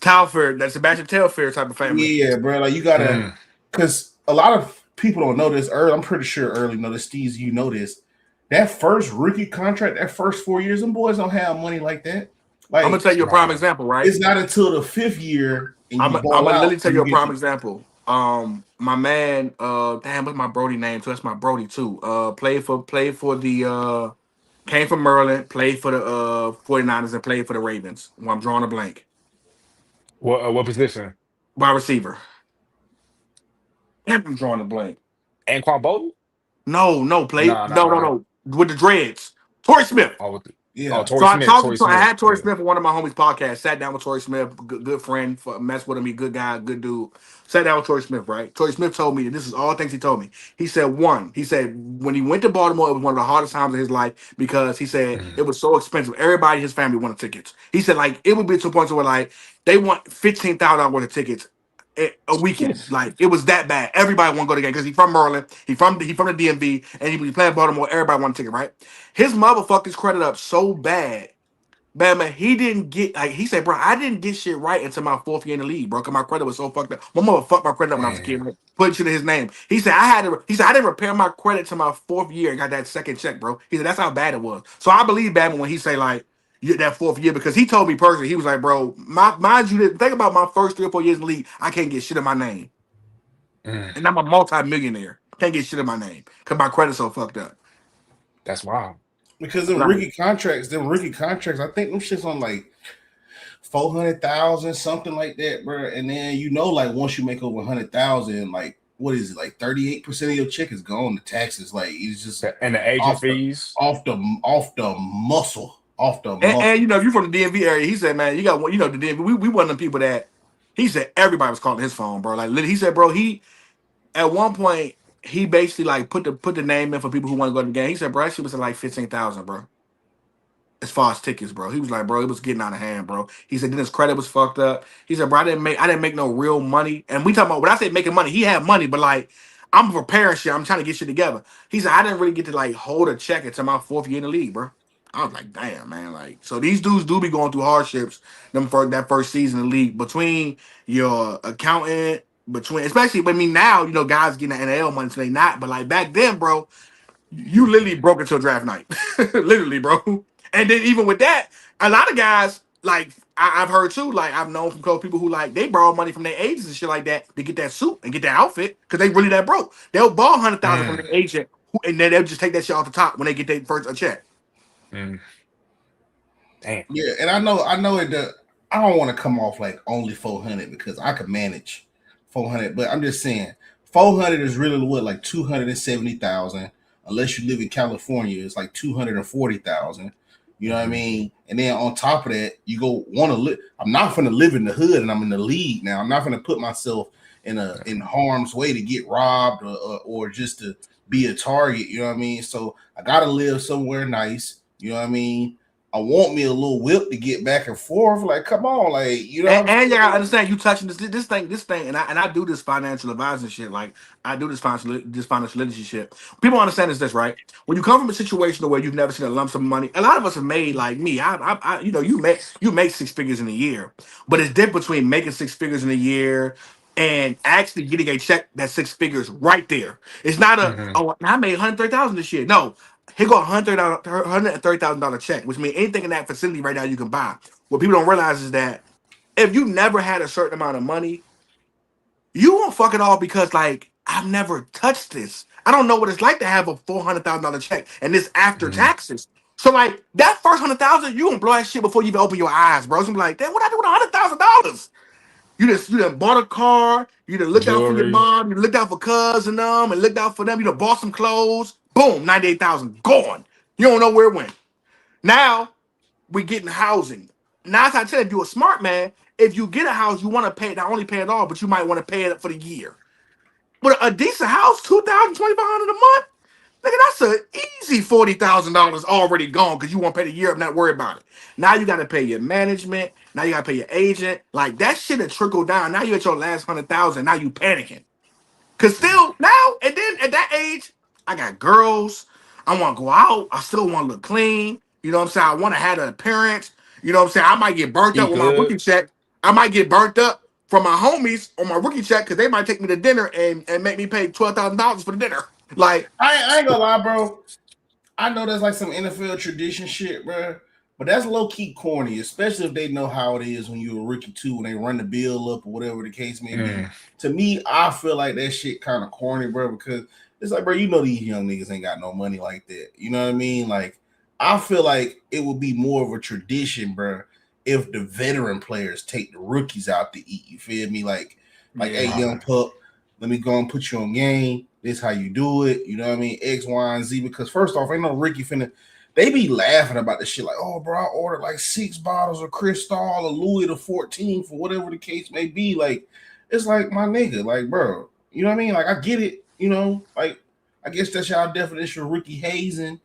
Telfair type of family. Yeah, bro. Like you gotta, because a lot of people don't know this. I'm pretty sure early know this. Steve, you know this. That first rookie contract, that first 4 years, them boys don't have money like that. I'm gonna Like tell you a prime example, right? it's not until the 5th year and I'm you gonna ball literally out. tell you You a get prime example. My man, damn, what's my Brody name too? That's my Brody too. Played for the came from Maryland, played for the 49ers and played for the Ravens. Well, I'm drawing a blank. What position? Wide receiver. Damn, I'm drawing a blank. Anquan Bolden? No, No, no, no. no. With the dreads. Torrey Smith. Oh, yeah. So Torrey Smith. Torrey I Smith. had Torrey Yeah. Smith on one of my homies' podcasts. Sat down with Torrey Smith, good friend, messed with him. He good guy, good dude. Sat down with Torrey Smith, right? Torrey Smith told me, and this is all things he told me. He said when he went to Baltimore, it was one of the hardest times of his life because he said it was so expensive. Everybody in his family wanted tickets. He said like it would be to a point where like they want $15,000 worth of tickets a weekend. Like it was that bad. Everybody want to go to the game because he's from Maryland. He from the DMV, and he playing Baltimore. Everybody want a ticket, right? His mother fucked his credit up so bad. Man, he didn't get like he said, bro. I didn't get shit right until my 4th year in the league, bro. Cause my credit was so fucked up. My mother fucked my credit up when I was a kid. Right? Put shit in his name. He said He said I didn't repair my credit till my 4th year and got that second check, bro. He said that's how bad it was. So I believe Batman when he say like that 4th year because he told me personally he was like, bro, mind you, think about my first 3 or 4 years in the league. I can't get shit in my name, and I'm a multi-millionaire. Can't get shit in my name because my credit's so fucked up. That's wild. Because them rookie contracts, I think them shit's on like 400,000, something like that, bro. And then like once you make over 100,000, like what is it, like 38% of your check is gone to taxes. Like it's just And the agent fees off the muscle, And if you're from the DMV area, he said, man, you got the DMV. We one of them people that he said everybody was calling his phone, bro. Like he said, bro, he at one point he basically like put the name in for people who want to go to the game. He said, bro, that shit was at like 15,000, bro. As far as tickets, bro. He was like, bro, it was getting out of hand, bro. He said then his credit was fucked up. He said, bro, I didn't make no real money. And we talking about when I say making money, he had money, but like I'm preparing shit. I'm trying to get shit together. He said, I didn't really get to like hold a check until my 4th year in the league, bro. I was like, damn, man. Like, so these dudes do be going through hardships them for that first season in the league between your accountant, especially now, guys getting the NL money, so they not, but like back then, bro, you literally broke until draft night. Literally, bro. And then even with that, a lot of guys, like I've heard too, like I've known from people who like they borrow money from their agents and shit like that to get that suit and get that outfit because they really that broke. They'll borrow 100,000 from their agent and then they'll just take that shit off the top when they get their first check. Damn. Yeah, and I know it. I don't want to come off like only 400 because I could manage 400, but I'm just saying 400 is really what, like 270,000. Unless you live in California, it's like 240,000. You know what I mean? And then on top of that, you go want to live. I'm not gonna live in the hood, and I'm in the league now. I'm not gonna put myself in harm's way to get robbed or just to be a target. You know what I mean? So I gotta live somewhere nice. You know what I mean? I want me a little whip to get back and forth. Like, come on, like you know what I'm And you gotta saying? understand, you touching this thing, and I do this financial advising shit. Like I do this financial literacy shit. People understand is this, right? When you come from a situation where you've never seen a lump sum of money, a lot of us have made like me. You know, you make six figures in a year, but it's different between making six figures in a year and actually getting a check that's six figures right there. It's not a Hmm. oh I made 130,000 this year. No, here go $130,000 check, which means anything in that facility right now you can buy. What people don't realize is that if you never had a certain amount of money, you won't fuck it all because like I've never touched this. I don't know what it's like to have a $400,000 check and this after Hmm. taxes. So like that first 100,000, you gonna blow that shit before you even open your eyes, bro. It's gonna be like, damn, what I do with $100,000? You done bought a car, you done looked out for your Jewelry. mom, you looked out for cuz and them, and looked out for them, you done bought some clothes, boom, 98,000 gone. You don't know where it went. Now we getting housing. Now, as I tell you, if you're a smart man, if you get a house, you want to pay not only pay it all, but you might want to pay it up for the year. But a decent house, 2,000, 2,500 a month, nigga, that's an easy $40,000 already gone because you won't pay the year up, not worry about it. Now you got to pay your management. Now you got to pay your agent. Like that shit will trickle down. Now you at your last 100,000. Now you panicking. Cause still now and then at that age, I got girls. I want to go out. I still want to look clean. You know what I'm saying? I want to have an appearance. You know what I'm saying? I might get burnt up Eat with my rookie good. check. I might get burnt up from my homies on my rookie check because they might take me to dinner and make me pay $12,000 for the dinner. Like, I ain't gonna lie, bro. I know that's like some NFL tradition shit, bro. But that's low key corny, especially if they know how it is when you're a rookie too, when they run the bill up or whatever the case may be. Mm. To me, I feel like that shit kind of corny, bro, because it's like, bro, you know these young niggas ain't got no money like that. You know what I mean? Like, I feel like it would be more of a tradition, bro, if the veteran players take the rookies out to eat. You feel me? Like, hey, yeah, young pup, let me go and put you on game. This how you do it. You know what I mean? X, Y, and Z. Because first off, ain't no Ricky finna. They be laughing about this shit like, oh, bro, I ordered like 6 bottles of Cristal or Louis the 14th or whatever the case may be. Like, it's like my nigga, like, bro, you know what I mean? Like, I get it, you know, like, I guess that's y'all definition of Ricky hazing,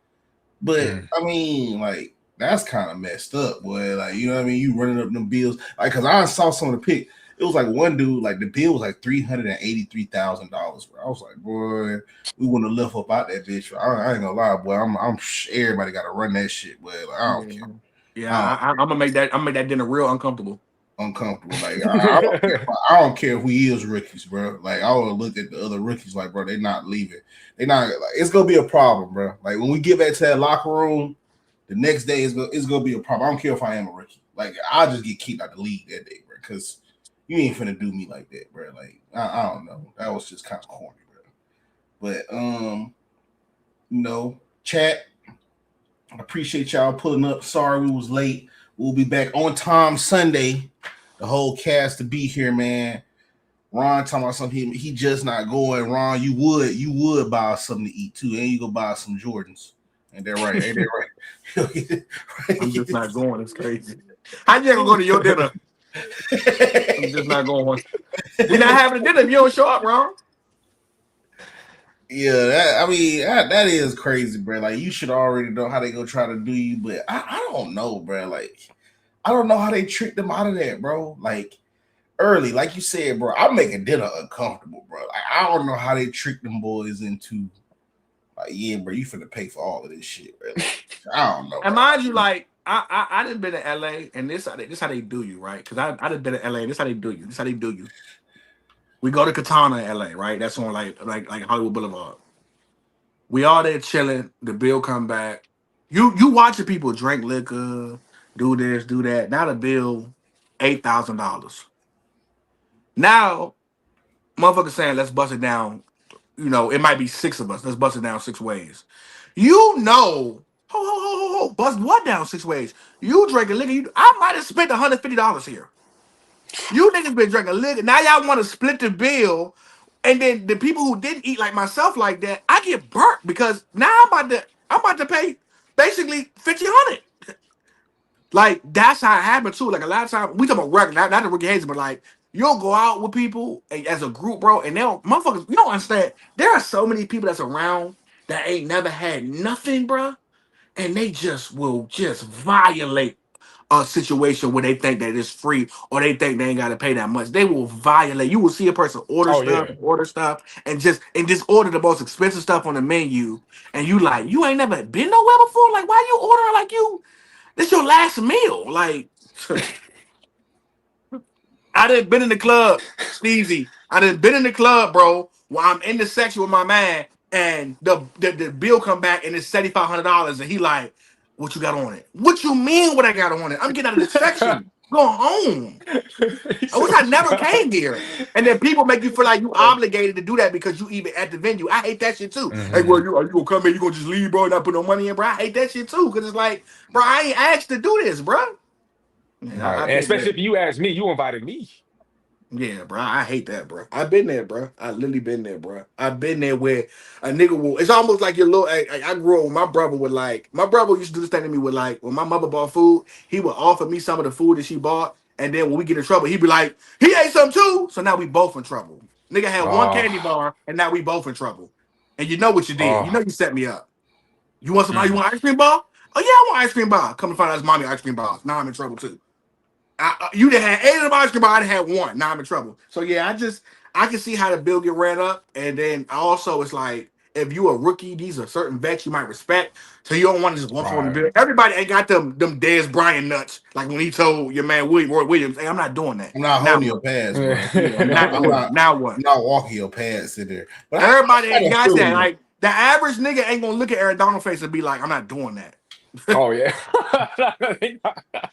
but Mm. I mean, like, that's kind of messed up, boy. Like, you know what I mean? You running up them bills, like, cause I saw some of the pic. It was like one dude, like the bill was like $383,000, bro. I was like, boy, we wouldn't have left up out that bitch. I ain't gonna lie, boy. Everybody got to run that shit, boy. Like, I don't yeah, care. yeah. I don't I'm gonna make that. I'm gonna make that dinner real uncomfortable. uncomfortable. Like I don't care who he is rookies, bro. Like I would look at the other rookies like, bro, they not leaving. They not like it's gonna be a problem, bro. Like when we get back to that locker room, the next day it's gonna be a problem. I don't care if I am a rookie. Like I'll just get kicked out the league that day, bro. Because you ain't finna do me like that, bro. Like I don't know. That was just kind of corny, bro. But chat. I appreciate y'all pulling up. Sorry we was late. We'll be back on time Sunday. The whole cast to be here, man. Ron talking about something he just not going. Ron, you would buy us something to eat too, and you go buy some Jordans. Ain't that right? Ain't that I'm just right? not going. It's crazy. How you gonna go to your dinner? I'm just not going. We're not having a dinner if you don't show up, Ron. Yeah, that is crazy, bro. Like you should already know how they go try to do you, but I don't know, bro. Like I don't know how they tricked them out of that, bro. Like early, like you said, bro. I'm making dinner uncomfortable, bro. Like I don't know how they tricked them boys into like, yeah, bro, you finna pay for all of this shit, bro. Like, I don't know, And bro. mind you, like I done been to LA, and this how they do you, right? Because I done been to LA, and this how they do you. This how they do you. We go to Katana in LA, right? That's on like Hollywood Boulevard. We all there chilling. The bill come back. You watching people drink liquor, do this, do that. Now the bill, $8,000. Now, motherfucker saying, let's bust it down. You know, it might be six of us. Let's bust it down six ways. You know, bust what down six ways? You drinking liquor. I might have spent $150 here. You niggas been drinking liquor. Now y'all want to split the bill. And then the people who didn't eat like myself like that, I get burnt because now I'm about to pay basically 1,500. Like that's how it happened too. Like a lot of times we talk about record, not the rookie hazing, but like you'll go out with people as a group, bro, and they'll motherfuckers. You don't understand. There are so many people that's around that ain't never had nothing, bro, and they just will just violate a situation where they think that it's free or they think they ain't got to pay that much. They will violate. You will see a person Oh yeah. order stuff, and just order the most expensive stuff on the menu, and you like you ain't never been nowhere before. Like why you ordering like you? This your last meal. Like I done been in the club, Steezy. I done been in the club, bro. While I'm in the section with my man, and the bill come back and it's $7,500, and he like, "What you got on it? What you mean? What I got on it? I'm getting out of the section, going home. I wish I never came here." And then people make you feel like you obligated to do that because you even at the venue. I hate that shit too. Hey, well, you gonna come in? You gonna just leave, bro? And not put no money in, bro? I hate that shit too because it's like, bro, I ain't asked to do this, bro. Right. And especially if you ask me, you invited me. Yeah, bro. I hate that, bro. I've been there, bro. I literally been there, bro. I've been there where a nigga will. It's almost like your little. I grew up with my brother would like. My brother used to do this thing to me with like when my mother bought food, he would offer me some of the food that she bought, and then when we get in trouble, he'd be like, "He ate some too." So now we both in trouble. Nigga had one candy bar, and now we both in trouble. And you know what you did? You know you set me up. You want somebody? You want ice cream bar? Oh yeah, I want ice cream bar. Come to find out it's mommy ice cream bars. Now I'm in trouble too. You done had 8 of them ice cream bars. I done had 1. Now I'm in trouble. So yeah, I can see how the bill get ran up, and then also it's like if you a rookie, these are certain vets you might respect. So you don't want to just walk on the bill. Everybody ain't got them Dez Bryant nuts like when he told your man Roy Williams, "Hey, I'm not doing that. I'm not holding your pads, bro. Now what? I'm not walking your pads in there. But everybody ain't got that. Like the average nigga ain't gonna look at Aaron Donald face and be like, "I'm not doing that." Oh yeah.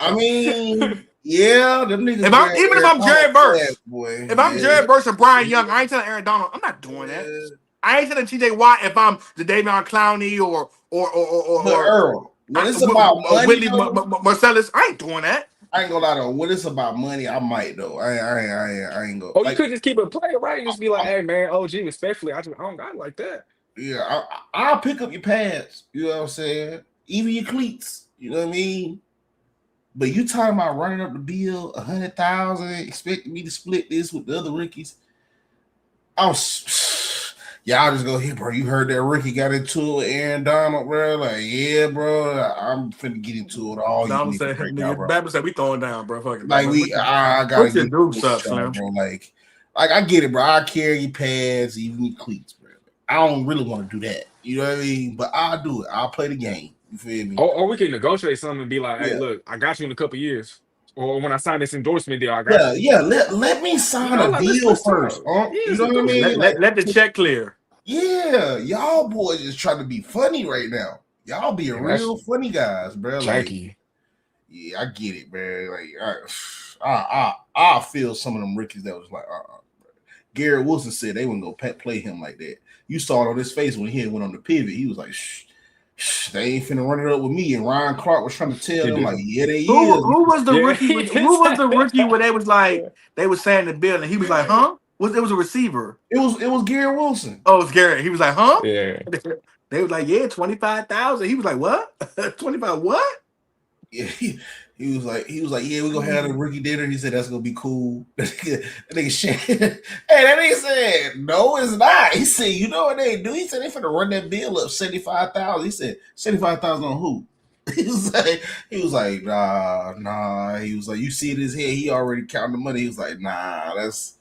I mean, yeah, them niggas. If I'm Jared Verse, boy, if I'm Jared Verse and Brian Young, I ain't telling Aaron Donald, I'm not doing that. I ain't telling TJ Watt if I'm the Davion Clowney or Earl. When it's about money, Whitley Marcellus, I ain't doing that. I ain't gonna lie though. When it's about money, I might though. I ain't go. Oh, you could just keep it playing, right? Just be like, "Hey man, OG, respectfully, I don't got like that." Yeah, I'll pick up your pads. You know what I'm saying? Even your cleats. You know what I mean? But you talking about running up the bill 100,000, expecting me to split this with the other rookies? Y'all just go here, bro. You heard that rookie got into it with Aaron Donald, bro? Like, yeah, bro. I'm finna get into it all. Donald said, right now, bro. Babbitt said we throwing down, bro. Fucking like I gotta get dukes up, Slim. Bro. Like I get it, bro. I carry your pads, even your cleats, bro. I don't really want to do that. You know what I mean? But I'll do it. I'll play the game. You feel me? Or we can negotiate something and be like, "Hey, look, I got you in a couple years." Or when I sign this endorsement deal, I got you. Yeah. Let me sign a deal first. You know what I mean? Let the check clear. Yeah, y'all boys just trying to be funny right now. Y'all being real funny guys, bro. Like, yeah, I get it, bro. Like, I feel some of them rookies that was like, Garrett Wilson said they wouldn't go play him like that. You saw it on his face when he went on the pivot. He was like, shh, they ain't finna run it up with me. And Ryan Clark was trying to tell him, like, yeah, they is. Who was the rookie? Who was the rookie where they was like, they was saying the bill, and he was like, huh? It was a receiver. It was Garrett Wilson. Oh, it was Garrett. He was like, huh? Yeah. They was like, yeah, 25,000. He was like, what? 25 what? Yeah, he was like, yeah, we're gonna have a rookie dinner. He said that's gonna be cool. That nigga shit. Hey, that nigga said, no, it's not. He said, you know what they do? He said they finna run that bill up 75,000. He said, 75,000 on who? He was like, nah. He was like, you see it in his head, he already counting the money. He was like, nah, that's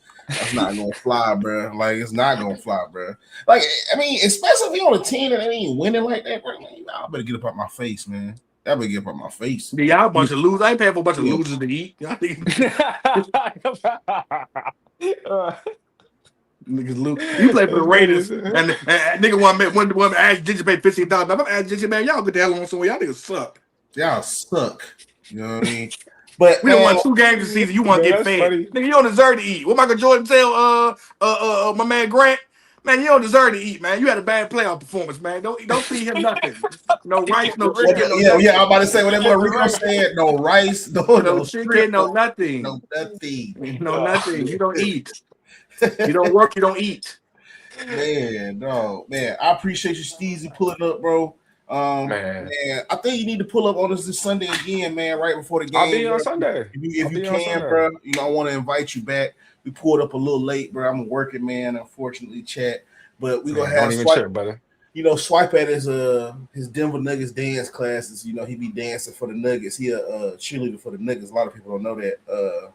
not gonna fly, bro. Like, it's not gonna fly, bro. Like, I mean, especially if you on a team that ain't winning like that, bro. Like, I better get up out my face, man. That better get up out my face. Yeah, y'all a bunch of losers. I ain't paying for a bunch of losers to eat. Y'all niggas lose. You play for the Raiders, and nigga want to ask Ginger pay $15,000. I'm asking Ginger, man, y'all get the hell on somewhere. Y'all niggas suck. Y'all suck. You know what I mean? But we done won 2 games this season. You want to get fed. Funny. Nigga, you don't deserve to eat. What Michael Jordan tell my man Grant? Man, you don't deserve to eat, man. You had a bad playoff performance, man. Don't feed him nothing. No rice, no chicken. Yeah, I'm about to say what that boy Rico said. No rice, no chicken, no nothing. No nothing. No nothing. You don't eat. You don't work, you don't eat. Man, I appreciate you, Steezy, pulling up, bro. Man, Man, I think you need to pull up on us this Sunday again, man, right before the I'll game, be bro. on Sunday. If I'll you be on can, Sunday. bro, I want to invite you back. We pulled up a little late, bro. I'm a working man, unfortunately, chat. But we gonna Man, don't have even Swipe. trip, brother. Swipe at his Denver Nuggets dance classes. He be dancing for the Nuggets. He a cheerleader for the Nuggets. A lot of people don't know that.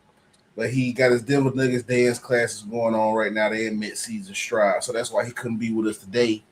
But he got his Denver Nuggets dance classes going on right now. They in mid-season stride, so that's why he couldn't be with us today.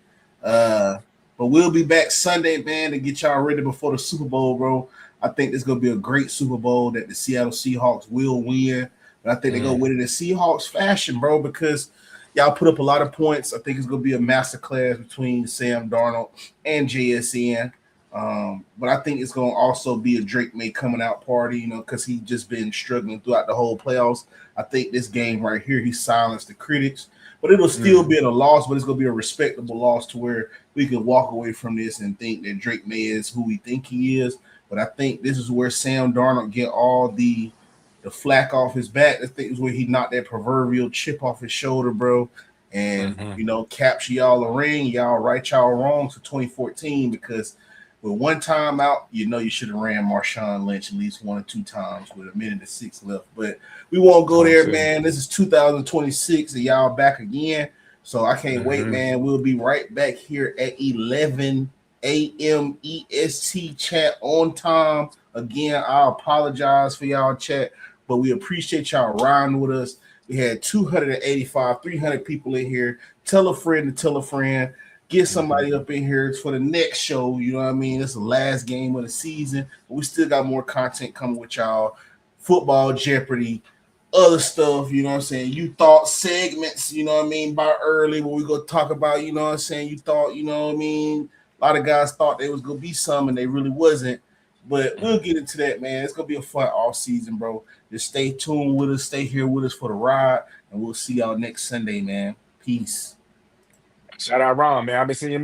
But we'll be back Sunday, man, to get y'all ready before the Super Bowl, bro. I think it's gonna be a great Super Bowl that the Seattle Seahawks will win. But I think they're gonna win it in Seahawks fashion, bro, because y'all put up a lot of points. I think it's gonna be a masterclass between Sam Darnold and JSN. But I think it's gonna also be a Drake May coming out party, because he just been struggling throughout the whole playoffs. I think this game right here, he silenced the critics, but it'll still be a loss, but it's gonna be a respectable loss to where we can walk away from this and think that Drake May is who we think he is. But I think this is where Sam Darnold get all the flack off his back. I think is where he knocked that proverbial chip off his shoulder, bro. And capture y'all a ring, y'all right y'all wrong to 2014, because with one time out, you should have ran Marshawn Lynch at least 1 or 2 times with a minute and 6 left. But we won't go there, man. This is 2026 and y'all back again. So I can't wait, man. We'll be right back here at 11 a.m. EST, chat on time. Again, I apologize for y'all, chat, but we appreciate y'all riding with us. We had 285, 300 people in here. Tell a friend to tell a friend. Get somebody up in here for the next show. You know what I mean? It's the last game of the season, but we still got more content coming with y'all. Football Jeopardy, other stuff, you know what I'm saying? You thought segments, you know what I mean, by early, where we go talk about, you know what I'm saying? You thought, you know what I mean? A lot of guys thought there was going to be some, and they really wasn't. But we'll get into that, man. It's going to be a fun off season, bro. Just stay tuned with us. Stay here with us for the ride, and we'll see y'all next Sunday, man. Peace. Shout out Ron, man. I've been seeing you.